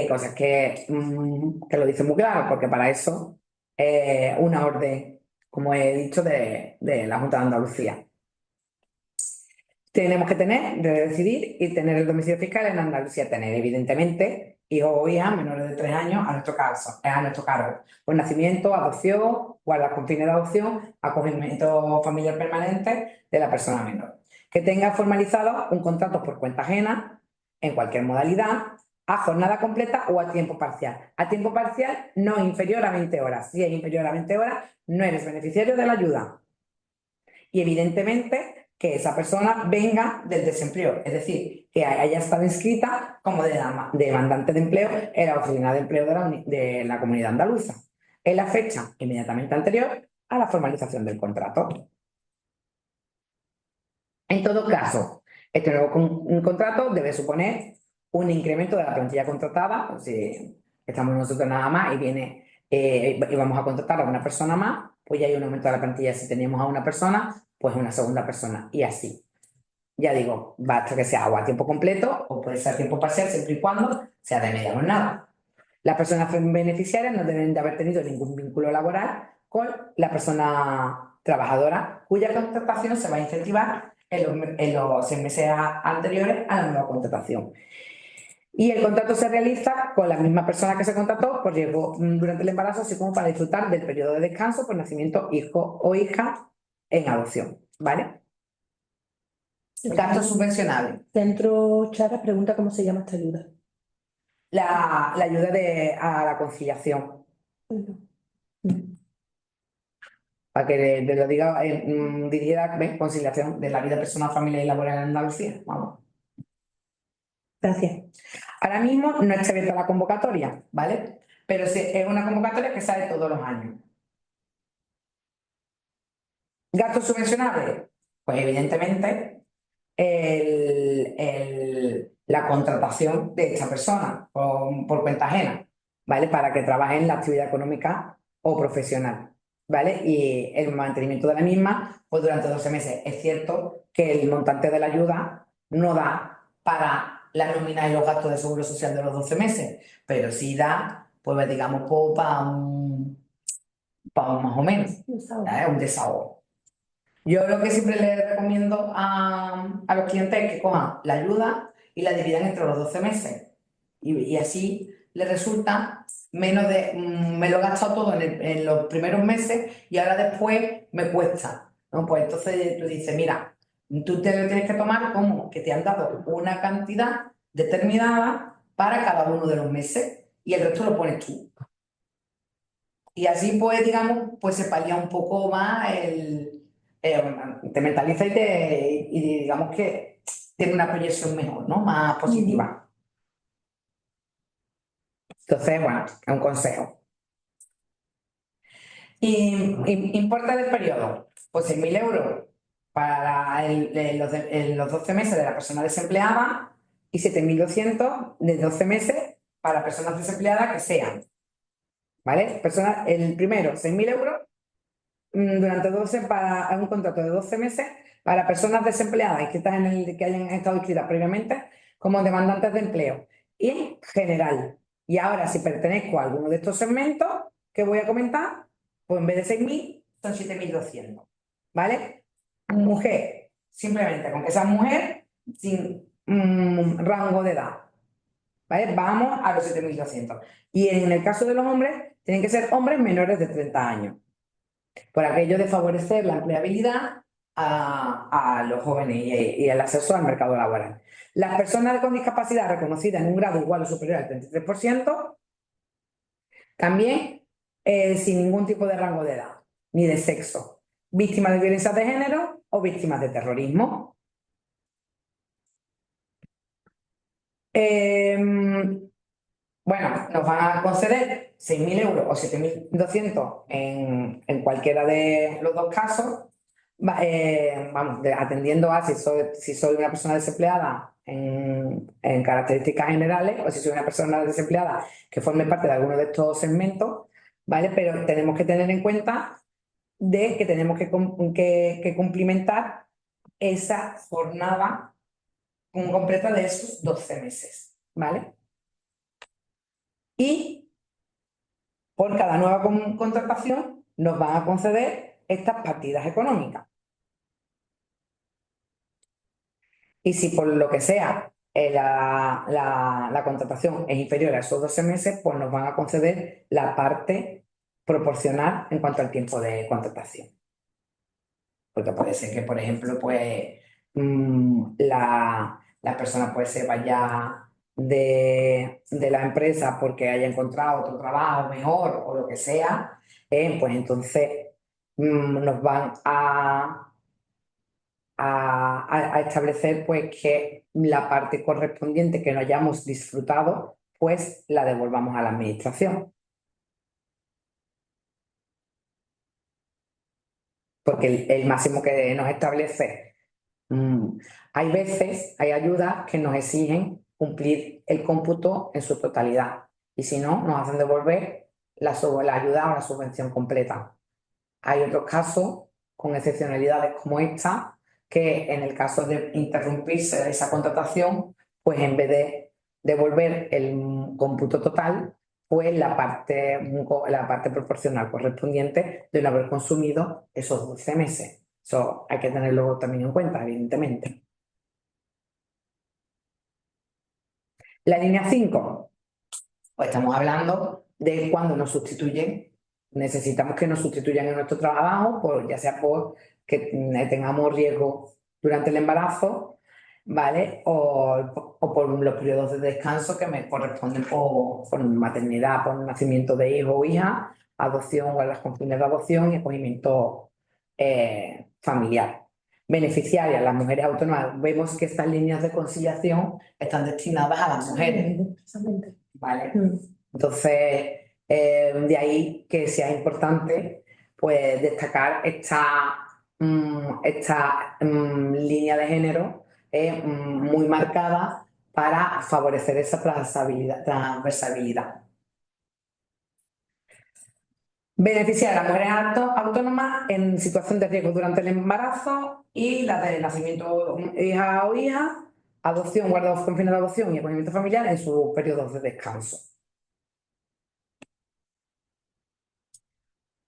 cosas que lo dice muy claro, porque para eso una orden, como he dicho, de la Junta de Andalucía. Tenemos que decidir y tener el domicilio fiscal en Andalucía, tener evidentemente hijos o hijas menores de 3 años a nuestro cargo, por nacimiento, adopción, guarda con fines de adopción, acogimiento familiar permanente de la persona menor. Que tenga formalizado un contrato por cuenta ajena en cualquier modalidad a jornada completa o a tiempo parcial. A tiempo parcial no inferior a 20 horas. Si es inferior a 20 horas, no eres beneficiario de la ayuda. Y evidentemente que esa persona venga del desempleo, es decir, que haya estado inscrita como demandante de empleo en la Oficina de Empleo de la Comunidad Andaluza, en la fecha inmediatamente anterior a la formalización del contrato. En todo caso, este nuevo contrato debe suponer un incremento de la plantilla contratada, si estamos nosotros nada más y vamos a contratar a una persona más, pues ya hay un aumento de la plantilla. Si teníamos a una persona, pues una segunda persona y así. Ya digo, basta que sea o a tiempo completo o puede ser a tiempo parcial siempre y cuando sea de media jornada. Las personas beneficiarias no deben de haber tenido ningún vínculo laboral con la persona trabajadora cuya contratación se va a incentivar en los 6 meses anteriores a la nueva contratación. Y el contrato se realiza con la misma persona que se contrató por riesgo durante el embarazo, así como para disfrutar del periodo de descanso por nacimiento hijo o hija en adopción, ¿vale? Gastos subvencionables. Centro Chara pregunta cómo se llama esta ayuda. La ayuda a la conciliación. Para que te lo diga dirigida a conciliación de la vida personal, familiar y laboral en Andalucía. Vamos. Gracias. Ahora mismo no está abierta la convocatoria, ¿vale? Pero es una convocatoria que sale todos los años. ¿Gastos subvencionables? Pues evidentemente la contratación de esta persona por cuenta ajena, ¿vale? Para que trabaje en la actividad económica o profesional, ¿vale? Y el mantenimiento de la misma, pues durante 12 meses. Es cierto que el montante de la ayuda no da para la nómina y los gastos de seguro social de los 12 meses, pero sí da, pues digamos, para más o menos, un desahogo. Yo lo que siempre les recomiendo a los clientes es que cojan la ayuda y la dividan entre los 12 meses. Y así les resulta menos de, me lo he gastado todo en los primeros meses y ahora después me cuesta, ¿no? Pues entonces tú dices, mira, tú te lo tienes que tomar como que te han dado una cantidad determinada para cada uno de los meses y el resto lo pones tú. Y así pues, digamos, pues se palía un poco más te mentaliza y digamos que tiene una proyección mejor, ¿no? Más positiva. Entonces, bueno, es un consejo. Importe del periodo, pues 6.000 euros para los 12 meses de la persona desempleada y 7.200 de 12 meses para personas desempleadas que sean, ¿vale? El primero, 6.000 euros durante 12 para un contrato de 12 meses para personas desempleadas que hayan estado inscritas previamente como demandantes de empleo y en general. Y ahora, si pertenezco a alguno de estos segmentos que voy a comentar, pues en vez de 6.000 son 7.200, ¿vale? Mujer, simplemente con que sea mujer sin rango de edad, ¿vale? Vamos a los 7.200. Y en el caso de los hombres, tienen que ser hombres menores de 30 años por aquello de favorecer la empleabilidad a los jóvenes y el acceso al mercado laboral. Las personas con discapacidad reconocidas en un grado igual o superior al 33%, también sin ningún tipo de rango de edad ni de sexo, víctimas de violencia de género o víctimas de terrorismo. Bueno, nos van a conceder 6.000 euros o 7.200 en cualquiera de los dos casos. Vamos, atendiendo a si soy una persona desempleada en características generales o si soy una persona desempleada que forme parte de alguno de estos segmentos, ¿vale? Pero tenemos que tener en cuenta de que tenemos que cumplimentar esa jornada completa de esos 12 meses, ¿vale? Y por cada nueva contratación nos van a conceder estas partidas económicas. Y si por lo que sea la contratación es inferior a esos 12 meses, pues nos van a conceder la parte proporcional en cuanto al tiempo de contratación. Porque puede ser que, por ejemplo, pues la persona pues se vaya de la empresa porque haya encontrado otro trabajo mejor o lo que sea, pues entonces nos van a establecer pues que la parte correspondiente que no hayamos disfrutado, pues la devolvamos a la administración. Porque el máximo que nos establece, hay veces, hay ayudas que nos exigen cumplir el cómputo en su totalidad y si no, nos hacen devolver la ayuda o la subvención completa. Hay otros casos, con excepcionalidades como esta, que en el caso de interrumpirse esa contratación, pues en vez de devolver el cómputo total, pues la parte proporcional correspondiente de no haber consumido esos 12 meses. Eso hay que tenerlo también en cuenta, evidentemente. La línea 5, pues estamos hablando de cuando nos sustituyen. Necesitamos que nos sustituyan en nuestro trabajo, pues, ya sea por que tengamos riesgo durante el embarazo, ¿vale? O por los periodos de descanso que me corresponden por maternidad, por nacimiento de hijo o hija, adopción o las condiciones de adopción y acogimiento familiar. Beneficiarias, las mujeres autónomas. Vemos que estas líneas de conciliación están destinadas a las mujeres, ¿vale? Entonces, de ahí que sea importante pues, destacar esta línea de género muy marcada para favorecer esa transversalidad. Beneficiar a las mujeres autónomas en situación de riesgo durante el embarazo y la de nacimiento hija o hija, adopción, guarda con fines de adopción y acogimiento familiar en sus periodos de descanso.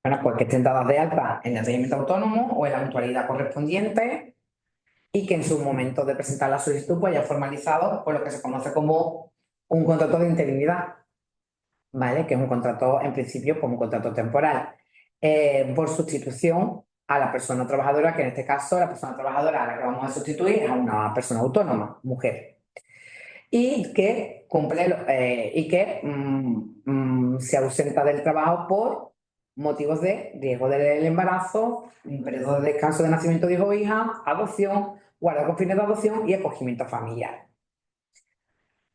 Bueno, pues que estén dadas de alta en el régimen autónomo o en la mutualidad correspondiente y que en su momento de presentar la solicitud pues haya formalizado por lo que se conoce como un contrato de interinidad, ¿vale? Que es un contrato, en principio, como un contrato temporal, por sustitución a la persona trabajadora, que en este caso la persona trabajadora a la que vamos a sustituir es a una persona autónoma, mujer, y que se ausenta del trabajo por motivos de riesgo del embarazo, un periodo de descanso de nacimiento de hijo o hija, adopción, guarda con fines de adopción y acogimiento familiar.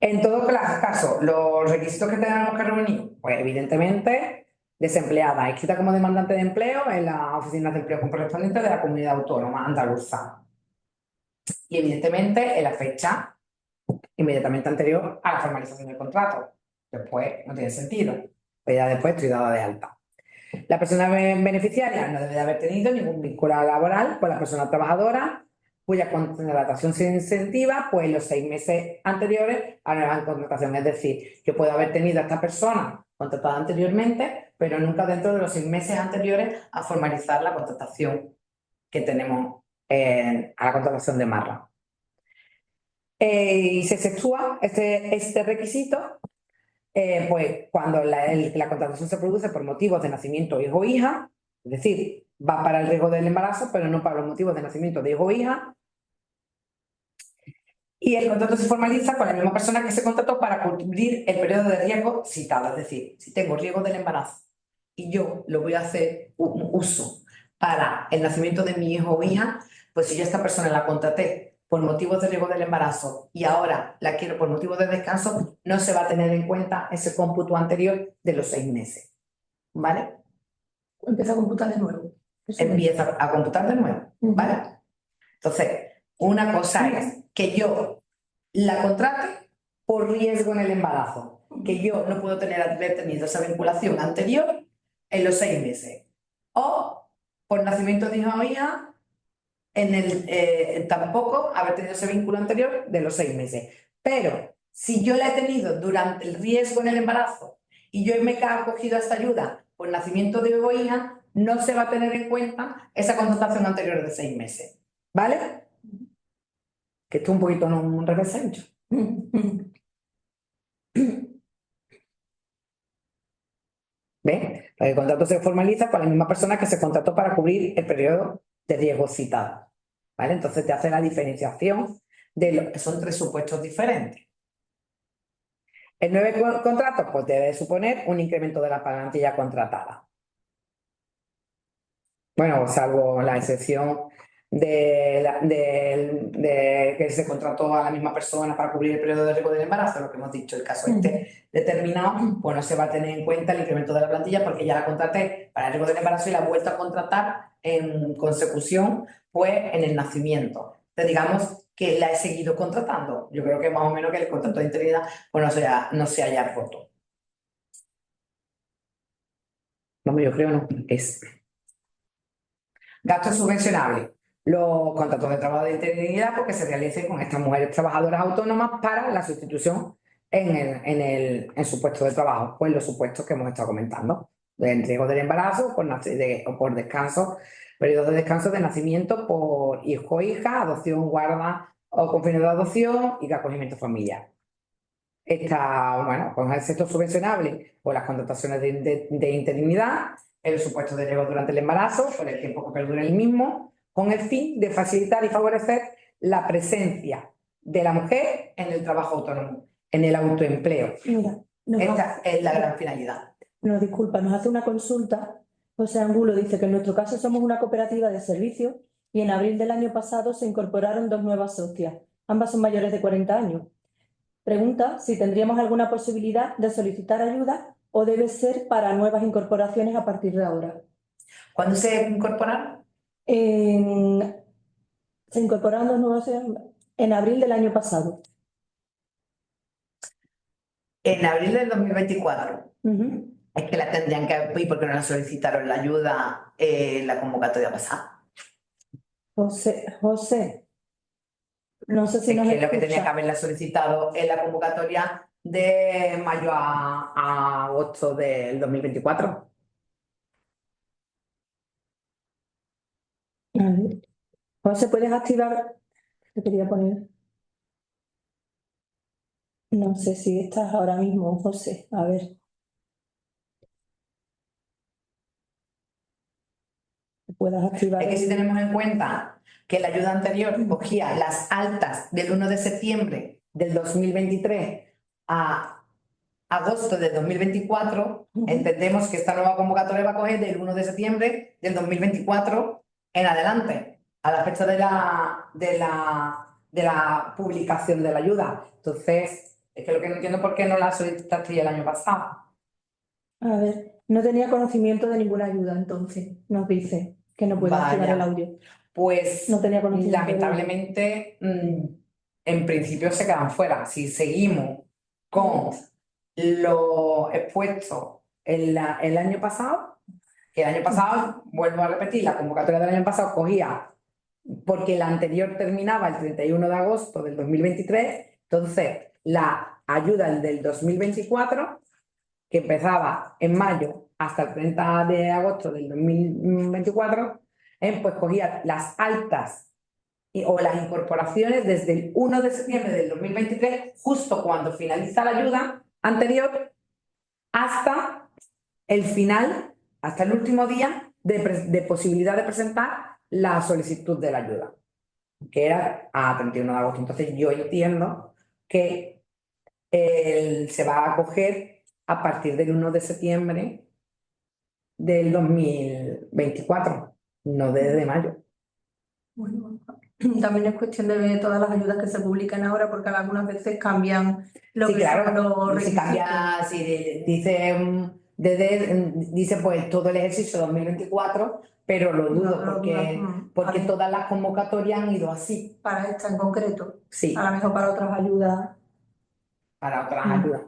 En todo caso, los requisitos que tenemos que reunir, pues evidentemente, desempleada, inscrita como demandante de empleo en las oficinas de empleo correspondientes de la comunidad autónoma andaluza. Y evidentemente en la fecha inmediatamente anterior a la formalización del contrato. Después no tiene sentido, pues ya después estoy dada de alta. La persona beneficiaria no debe de haber tenido ningún vínculo laboral con la persona trabajadora cuya contratación se incentiva pues los 6 meses anteriores a la contratación. Es decir, yo puedo haber tenido a esta persona contratada anteriormente, pero nunca dentro de los 6 meses anteriores a formalizar la contratación que tenemos a la contratación de Marra. Y se exceptúa este requisito pues cuando la contratación se produce por motivos de nacimiento hijo o hija, es decir, va para el riesgo del embarazo, pero no para los motivos de nacimiento de hijo o hija. Y el contrato se formaliza con la misma persona que se contrató para cubrir el periodo de riesgo citado. Es decir, si tengo riesgo del embarazo y yo lo voy a hacer un uso para el nacimiento de mi hijo o hija, pues si yo a esta persona la contraté por motivos de riesgo del embarazo y ahora la quiero por motivos de descanso, no se va a tener en cuenta ese cómputo anterior de los 6 meses. ¿Vale? Empieza a computar de nuevo. Empieza a computar de nuevo. ¿Vale? Entonces, una cosa es que yo la contrate por riesgo en el embarazo, que yo no puedo haber tenido esa vinculación anterior en los 6 meses, o por nacimiento de hijo o hija, tampoco haber tenido ese vínculo anterior de los 6 meses. Pero si yo la he tenido durante el riesgo en el embarazo y yo me he acogido a esta ayuda por nacimiento de hijo o hija, no se va a tener en cuenta esa contratación anterior de 6 meses. ¿Vale? Que esto es un poquito no un revesencho. ¿Ves? El contrato se formaliza con la misma persona que se contrató para cubrir el periodo de riesgo citado. ¿Vale? Entonces te hace la diferenciación de lo que son 3 supuestos diferentes. El 9 contratos, pues debe suponer un incremento de la plantilla contratada. Bueno, salvo la excepción de que se contrató a la misma persona para cubrir el periodo de riesgo del embarazo, lo que hemos dicho, el caso determinado, pues no se va a tener en cuenta el incremento de la plantilla porque ya la contraté para el riesgo del embarazo y la he vuelto a contratar en consecución, pues en el nacimiento. Entonces, digamos que la he seguido contratando. Yo creo que más o menos que el contrato de interinidad pues no se haya roto. Vamos, yo creo no, es. Gastos subvencionables. Los contratos de trabajo de interinidad porque se realicen con estas mujeres trabajadoras autónomas para la sustitución en su puesto de trabajo, pues los supuestos que hemos estado comentando, en riesgo del embarazo o por descanso, periodos de descanso de nacimiento por hijo o hija, adopción, guarda o con fines de adopción y de acogimiento familiar. Bueno, con el sector subvencionable o las contrataciones de interinidad, el supuesto de riesgo durante el embarazo, por el tiempo que perdure el mismo, con el fin de facilitar y favorecer la presencia de la mujer en el trabajo autónomo, en el autoempleo. Mira, Esta es la gran finalidad. nos disculpa, nos hace una consulta. José Angulo dice que en nuestro caso somos una cooperativa de servicios y en abril del año pasado se incorporaron 2 nuevas socias. Ambas son mayores de 40 años. Pregunta si tendríamos alguna posibilidad de solicitar ayuda o debe ser para nuevas incorporaciones a partir de ahora. ¿Cuándo se incorporaron? Se incorporaron 2 nuevas socias en abril del año pasado. En abril del 2024. Ujú. Es que la tendrían que pedir porque no la solicitaron la ayuda en la convocatoria pasada. José, no sé si Es nos que lo que tenía escucha. que haberla solicitado en la convocatoria de mayo a agosto del 2024. A ver. José, ¿puedes activar? Te quería poner. No sé si estás ahora mismo, José. A ver. Puedas activar. Es que si tenemos en cuenta que la ayuda anterior cogía las altas del 1 de septiembre del 2023 a agosto del 2024, entendemos que esta nueva convocatoria va a coger del 1 de septiembre del 2024 en adelante, a la fecha de la publicación de la ayuda. Entonces, es que lo que no entiendo es por qué no la solicitaste el año pasado. A ver, no tenía conocimiento de ninguna ayuda, entonces nos dice que no puede activar Vaya. el audio. Pues No tenía conocimiento. lamentablemente, en principio se quedan fuera. Si seguimos con lo expuesto el año pasado, que el año pasado, vuelvo a repetir, la convocatoria del año pasado cogía, porque la anterior terminaba el 31 de agosto del 2023, entonces la ayuda del 2024, que empezaba en mayo hasta el 30 de agosto del 2024, pues cogía las altas o las incorporaciones desde el 1 de septiembre del 2023, justo cuando finaliza la ayuda anterior, hasta el final, hasta el último día de posibilidad de presentar la solicitud de la ayuda, que era a 31 de agosto. Entonces yo entiendo que se va a acoger a partir del 1 de septiembre del 2024, no desde mayo. Bueno, también es cuestión de ver todas las ayudas que se publican ahora, porque algunas veces cambian lo Sí, que claro, son los si requisitos. cambia, si dice pues todo el ejercicio 2024, pero lo dudo No, porque vale. todas las convocatorias han ido así. Para esta en concreto, Sí, a lo mejor para otras ayudas. para otras Mm. ayudas.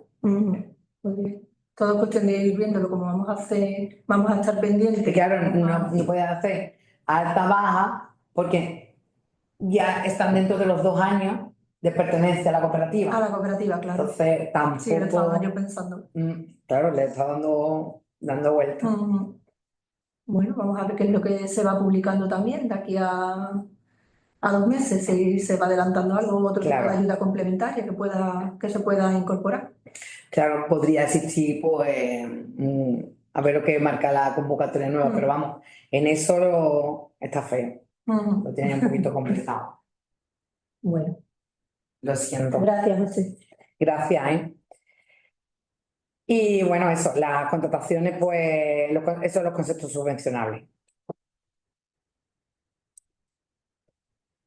Pues bien. Todo es cuestión de ir viéndolo, como vamos a hacer, vamos a estar pendientes. Que claro, no puedes hacer alta baja porque ya están dentro de los 2 años de pertenencia a la cooperativa. A la cooperativa, claro. Entonces tampoco. Sí, lo estaba yo pensando. Claro, le está dando vueltas. Bueno, vamos a ver qué es lo que se va publicando también de aquí a 2 meses, si se va adelantando algo, otro tipo de Claro. ayuda complementaria que se pueda incorporar. Claro, podría existir, pues, a ver lo que marca la convocatoria nueva, pero vamos, en eso está feo, lo tiene un poquito complicado. Bueno, Lo siento. gracias, José. Gracias, ¿eh? Y bueno, eso, las contrataciones, pues, esos son los conceptos subvencionables.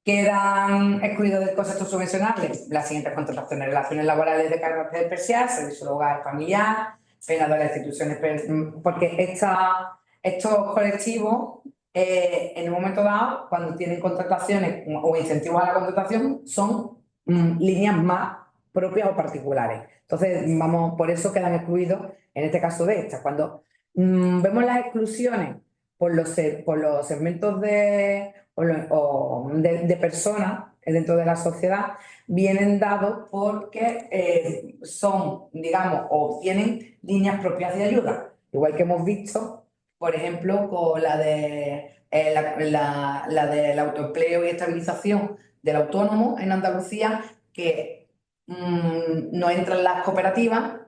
Quedan excluidos del concepto subvencionable las siguientes contrataciones: relaciones laborales de carácter especial, servicio de hogar familiar, pena de las instituciones, porque estos colectivos, en un momento dado, cuando tienen contrataciones o incentivos a la contratación, son líneas más propias o particulares. Entonces, por eso quedan excluidos en este caso de estas. Cuando vemos las exclusiones por los segmentos de personas dentro de la sociedad, vienen dados porque son, digamos, o tienen líneas propias de ayuda. Igual que hemos visto, por ejemplo, con la del autoempleo y estabilización del autónomo en Andalucía, que no entran las cooperativas,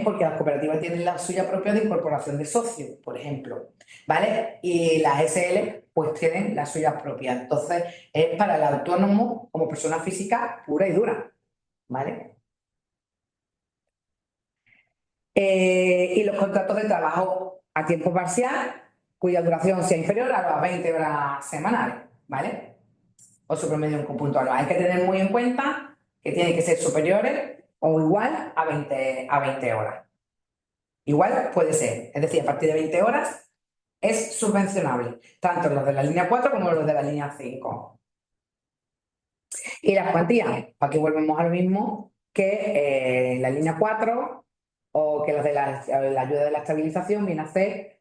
porque las cooperativas tienen la suya propia de incorporación de socios, por ejemplo, ¿vale? Y las SL pues tienen las suyas propias. Entonces, es para el autónomo como persona física pura y dura, ¿vale? Y los contratos de trabajo a tiempo parcial, cuya duración sea inferior a las 20 horas semanales, ¿vale? O su promedio en conjunto anual. Hay que tener muy en cuenta que tienen que ser superiores o igual a 20 horas. Igual puede ser, es decir, a partir de 20 horas es subvencionable, tanto los de la línea 4 como los de la línea 5. Y las cuantías, aquí volvemos a lo mismo que la línea 4 o que las de la ayuda de la estabilización, viene a hacer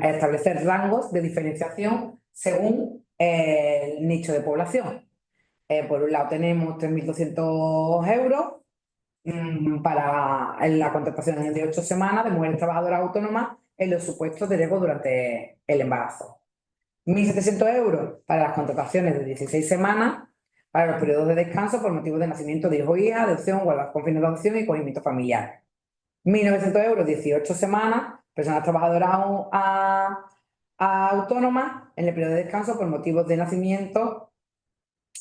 a establecer rangos de diferenciación según el nicho de población. Por un lado tenemos 3.200 euros para la contratación de 8 semanas de mujeres trabajadoras autónomas en los supuestos de riesgo durante el embarazo. 1.700 euros para las contrataciones de 16 semanas para los periodos de descanso por motivos de nacimiento de hijo o hija, adopción, guarda con fines de adopción y acogimiento familiar. 1.900 euros, 18 semanas, personas trabajadoras autónomas en el periodo de descanso por motivos de nacimiento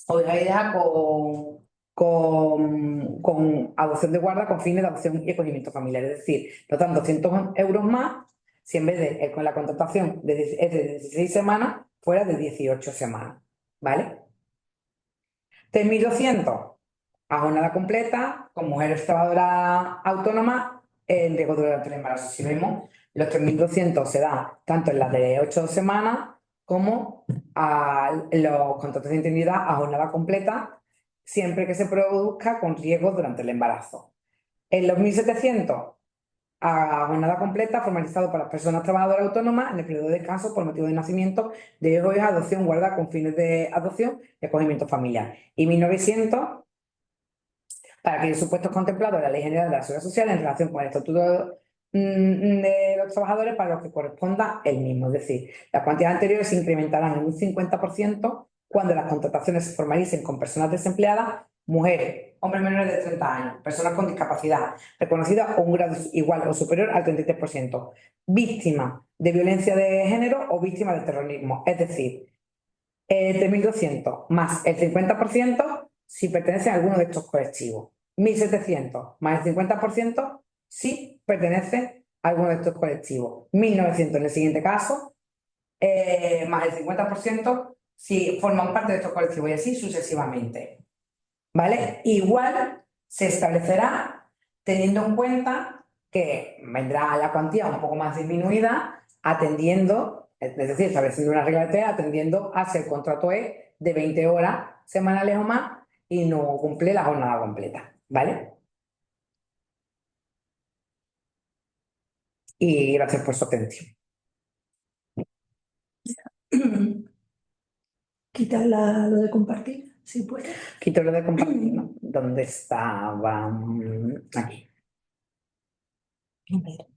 o de hija con adopción de guarda con fines de adopción y acogimiento familiar. Es decir, nos dan 200 euros más si en vez de con la contratación es de 16 semanas, fuera de 18 semanas. ¿Vale? 3.200 a jornada completa con mujeres trabajadoras autónomas en riesgo durante el embarazo. Si vemos, los 3.200 se dan tanto en las de 8 semanas como a los contratos de interinidad a jornada completa, siempre que se produzca con riesgo durante el embarazo. En los 1.700 a jornada completa formalizado para las personas trabajadoras autónomas en el periodo de descanso por motivo de nacimiento, de hijo, hija, adopción, guarda con fines de adopción y acogimiento familiar. Y 1.900 para aquellos supuestos contemplados en la Ley General de la Seguridad Social en relación con el Estatuto de los Trabajadores para los que corresponda el mismo. Es decir, las cuantías anteriores se incrementarán en un 50% cuando las contrataciones se formalicen con personas desempleadas, mujeres, hombres menores de 30 años, personas con discapacidad, reconocidas a un grado igual o superior al 33%, víctimas de violencia de género o víctimas de terrorismo. Es decir, 3.200 más el 50% si pertenecen a alguno de estos colectivos. 1.700 más el 50% si pertenecen a alguno de estos colectivos. 1.900 en el siguiente caso, más el 50% si forman parte de estos colectivos y así sucesivamente. ¿Vale? Igual se establecerá teniendo en cuenta que vendrá la cuantía un poco más disminuida atendiendo, es decir, estableciendo una regla de tres, atendiendo a si el contrato es de 20 horas semanales o más y no cumple la jornada completa, ¿vale? Y gracias por su atención. Quita lo de compartir, si puede. Quito lo de compartir, ¿no? ¿Dónde estaba? Aquí. A ver.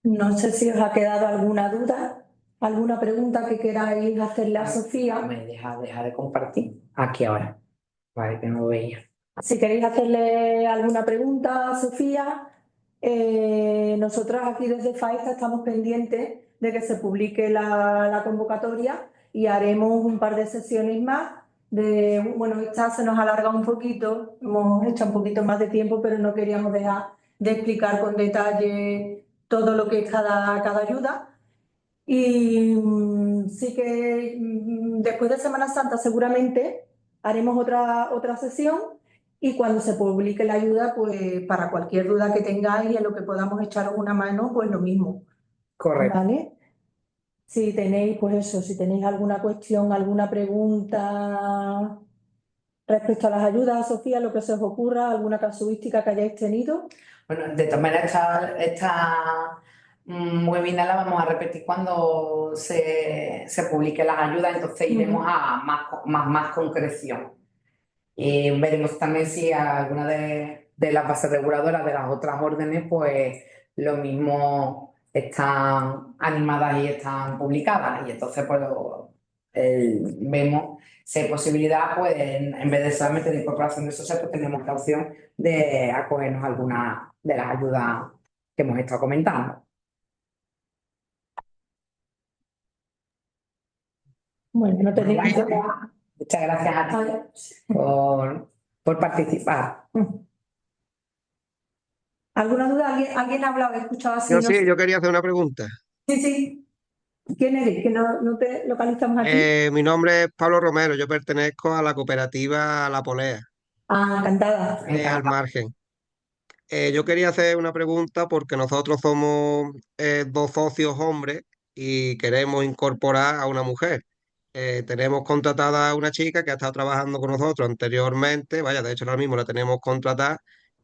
No sé si os ha quedado alguna duda, alguna pregunta que queráis hacerle a Sofía. Me deja de compartir. Aquí ahora. Vale, que no lo veía. Si queréis hacerle alguna pregunta a Sofía, Nosotras aquí desde FAESTA estamos pendientes de que se publique la convocatoria y haremos un par de sesiones más. Bueno, esta se nos alarga un poquito, hemos hecho un poquito más de tiempo, pero no queríamos dejar de explicar con detalle todo lo que es cada ayuda. Y sí que después de Semana Santa seguramente haremos otra sesión y cuando se publique la ayuda, pues para cualquier duda que tengáis y en lo que podamos echaros una mano, pues lo mismo, Correcto. ¿vale? Si tenéis, pues eso, si tenéis alguna cuestión, alguna pregunta respecto a las ayudas, Sofía, lo que se os ocurra, alguna casuística que hayáis tenido. Bueno, de todas maneras, esta webinar la vamos a repetir cuando se publique las ayudas, entonces iremos a más concreción. Y veremos también si alguna de las bases reguladoras de las otras órdenes, pues lo mismo están animadas y están publicadas. Y entonces, pues vemos si hay posibilidad, pues en vez de solamente de incorporación de socios, pues tenemos la opción de acogernos a alguna de las ayudas que hemos estado comentando. Bueno, no tenéis Muchas gracias a ti por participar. ¿Alguna duda? ¿Alguien ha hablado? ¿He escuchado así? Yo No sí, sé. yo quería hacer una pregunta. Sí, sí. ¿Quién eres? Que no te localizamos aquí. Mi nombre es Pablo Romero, yo pertenezco a la cooperativa La Polea, Ah, encantada. Al Margen. Yo quería hacer una pregunta porque nosotros somos dos socios hombres y queremos incorporar a una mujer. Tenemos contratada a una chica que ha estado trabajando con nosotros anteriormente, vaya, de hecho ahora mismo la tenemos contratada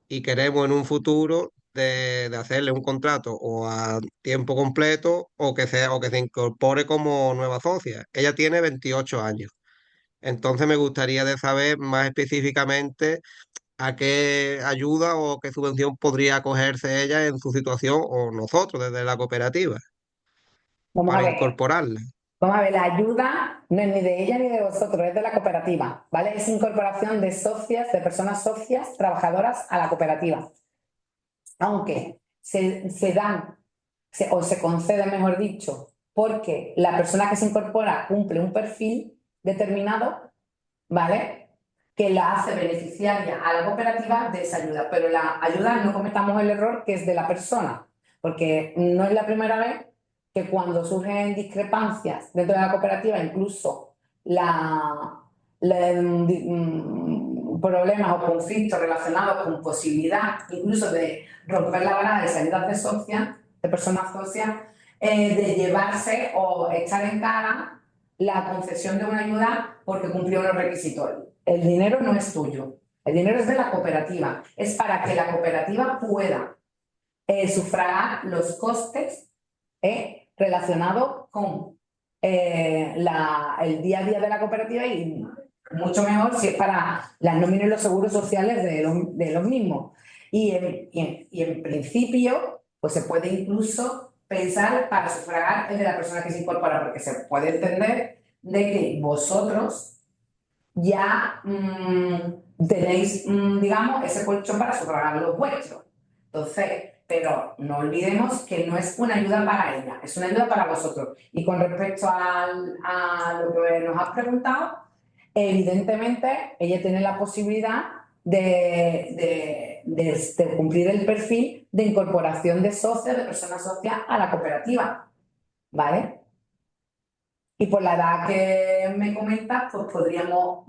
y queremos en un futuro de hacerle un contrato o a tiempo completo o que se incorpore como nueva socia. Ella tiene 28 años. Entonces me gustaría de saber más específicamente a qué ayuda o qué subvención podría acogerse ella en su situación o nosotros desde la cooperativa Vamos a para ver. incorporarla. Vamos a ver, la ayuda no es ni de ella ni de vosotros, es de la cooperativa, ¿vale? Es incorporación de socias, de personas socias, trabajadoras a la cooperativa. Aunque se dan, o se concede, mejor dicho, porque la persona que se incorpora cumple un perfil determinado, ¿vale? Que la hace beneficiaria a la cooperativa de esa ayuda. Pero la ayuda no cometamos el error que es de la persona, porque no es la primera vez que cuando surgen discrepancias dentro de la cooperativa, incluso problemas o conflictos relacionados con posibilidad incluso de romper la barrera de salidas de socias, de personas socias, de llevarse o echar en cara la concesión de una ayuda porque cumplió unos requisitos. El dinero no es tuyo, el dinero es de la cooperativa, es para que la cooperativa pueda sufragar los costes relacionados con el día a día de la cooperativa y mucho mejor si es para las nóminas y los seguros sociales de los mismos. Y en principio, pues se puede incluso pensar para sufragar el de la persona que se incorpora, porque se puede entender de que vosotros ya tenéis, digamos, ese colchón para sufragar los vuestros. Entonces, pero no olvidemos que no es una ayuda para ella, es una ayuda para vosotros. Y con respecto a lo que nos has preguntado, evidentemente ella tiene la posibilidad de cumplir el perfil de incorporación de socios, de personas socias a la cooperativa, ¿vale? Y por la edad que me comentas, pues podríamos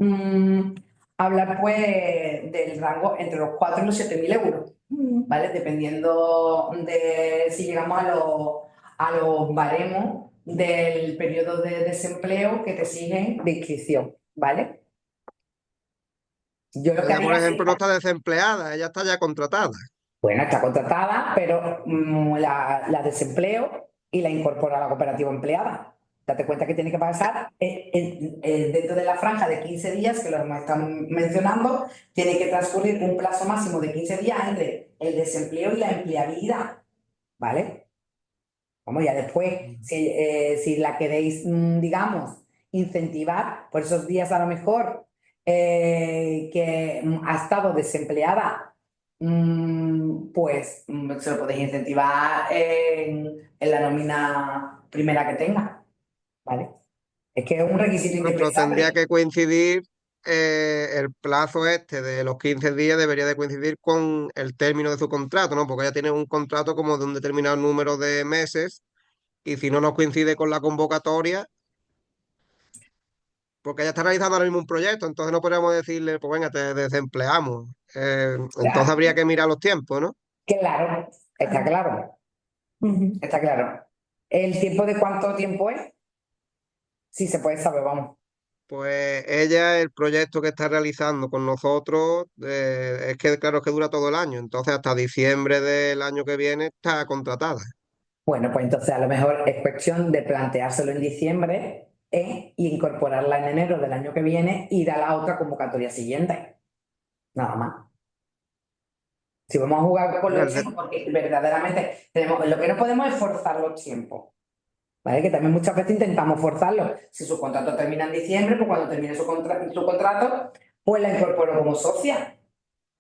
hablar pues del rango entre los 4 y los 7.000 euros, ¿vale? Dependiendo de si llegamos a los baremos del periodo de desempleo que te exigen de inscripción, ¿vale? Yo lo que Ella, por haría ejemplo, no sería, está desempleada, ella está ya contratada. bueno, está contratada, pero la desempleo y la incorpora a la cooperativa empleada. Date cuenta que tiene que pasar dentro de la franja de 15 días, que lo hemos estado mencionando, tiene que transcurrir un plazo máximo de 15 días entre el desempleo y la empleabilidad, ¿vale? Vamos, ya después, si la queréis, digamos, incentivar por esos días a lo mejor que ha estado desempleada Pues se lo podéis incentivar en la nómina primera que tenga, ¿vale? Es que es un requisito Bueno, pero tendría indispensable. que coincidir, el plazo este de los 15 días debería de coincidir con el término de su contrato, ¿no? Porque ella tiene un contrato como de un determinado número de meses y si no nos coincide con la convocatoria, porque ella está realizando ahora mismo un proyecto, entonces no podríamos decirle, pues venga, te desempleamos. Entonces Ya, habría que mirar los tiempos, ¿no? claro, está claro, Ujú. está claro. ¿El tiempo de cuánto tiempo es? Sí, se puede saber, vamos. Pues ella, el proyecto que está realizando con nosotros, es que, claro, es que dura todo el año, entonces hasta diciembre del año que viene está contratada. Bueno, pues entonces a lo mejor es cuestión de planteárselo en diciembre y incorporarla en enero del año que viene y ir a la otra convocatoria siguiente. Nada más. Si vamos a jugar con Bueno, los tiempos, porque verdaderamente tenemos, lo que no podemos es forzar los tiempos, ¿vale? Que también muchas veces intentamos forzarlo. Si su contrato termina en diciembre, pues cuando termine su contrato, pues la incorporo como socia.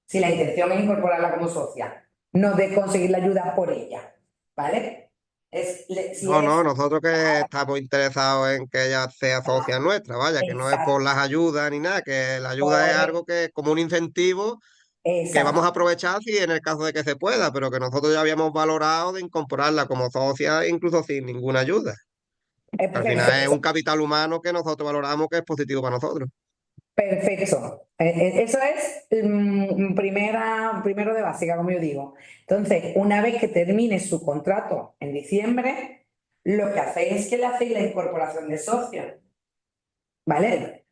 Si la intención es incorporarla como socia, no de conseguir la ayuda por ella, ¿vale? Si no, no, es nosotros que estamos interesados en que ella sea socia nuestra, vaya, que no es por exacto, las ayudas ni nada, que la ayuda es algo que es como un incentivo que vamos a exacto. aprovechar si en el caso de que se pueda, pero que nosotros ya habíamos valorado de incorporarla como socia incluso sin ninguna ayuda. Al final es Perfecto, un capital humano que nosotros valoramos que es positivo para nosotros. perfecto. Eso es primero de básica, como yo digo. Entonces, una vez que termine su contrato en diciembre, lo que hacéis es que le hacéis la incorporación de socio, ¿vale?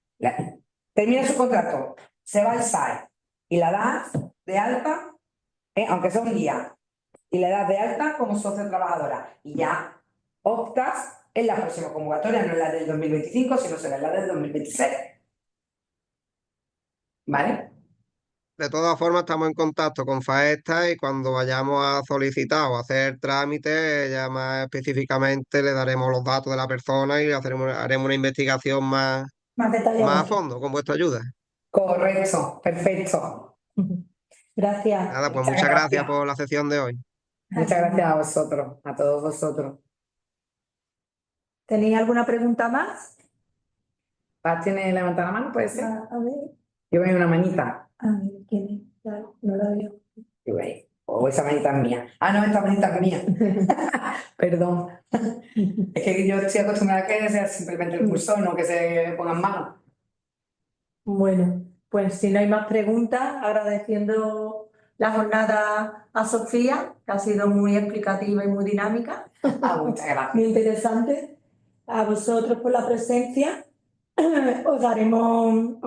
Termina su contrato, se va al SAE y la das de alta, aunque sea un día, y le das de alta como socio trabajadora y ya optas en la próxima convocatoria, no en la del 2025, sino será en la del 2026, ¿vale? De todas formas, estamos en contacto con Faesta y cuando vayamos a solicitar o hacer trámites, ya más específicamente le daremos los datos de la persona y haremos una investigación Más más a detallado. fondo con vuestra ayuda. Correcto, perfecto. Ujú. Gracias. Nada, pues Muchas muchas gracias gracias. por la sesión de hoy. Muchas gracias a vosotros, a todos vosotros. ¿Tenéis alguna pregunta más? ¿Paz tiene levantar la mano? ¿Puede ser? A ver, Yo veo una manita. a ver, ¿quién es? Claro, no la veo. Yo veo. O esa manita es mía. Ah, no, esta manita es mía. Perdón. Es que yo estoy acostumbrada a que sea simplemente el cursor, no que se pongan manos. Bueno, pues si no hay más preguntas, agradeciendo la jornada a Sofía, que ha sido muy explicativa y muy dinámica, Ah, muchas gracias. muy interesante. A vosotros por la presencia. Os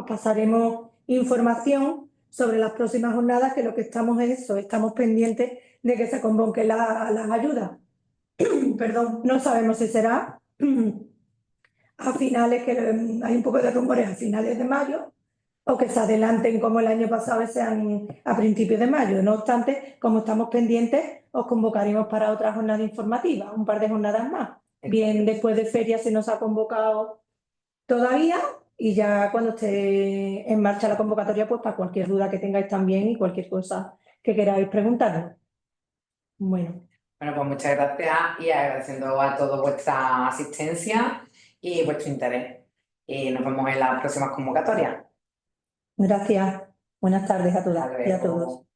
pasaremos información sobre las próximas jornadas, que lo que estamos es eso, estamos pendientes de que se convoquen las ayudas. Perdón, no sabemos si será a finales, que hay un poco de rumores a finales de mayo, o que se adelanten como el año pasado y sean a principios de mayo. No obstante, como estamos pendientes, os convocaremos para otra jornada informativa, un par de jornadas más. Bien, después de feria se nos ha convocado todavía y ya cuando esté en marcha la convocatoria, pues para cualquier duda que tengáis también y cualquier cosa que queráis preguntarnos. Bueno, Bueno, pues muchas gracias y agradeciendo a todos vuestra asistencia y vuestro interés. Y nos vemos en las próximas convocatorias. gracias. Buenas tardes a Hasta todas y a todos. luego.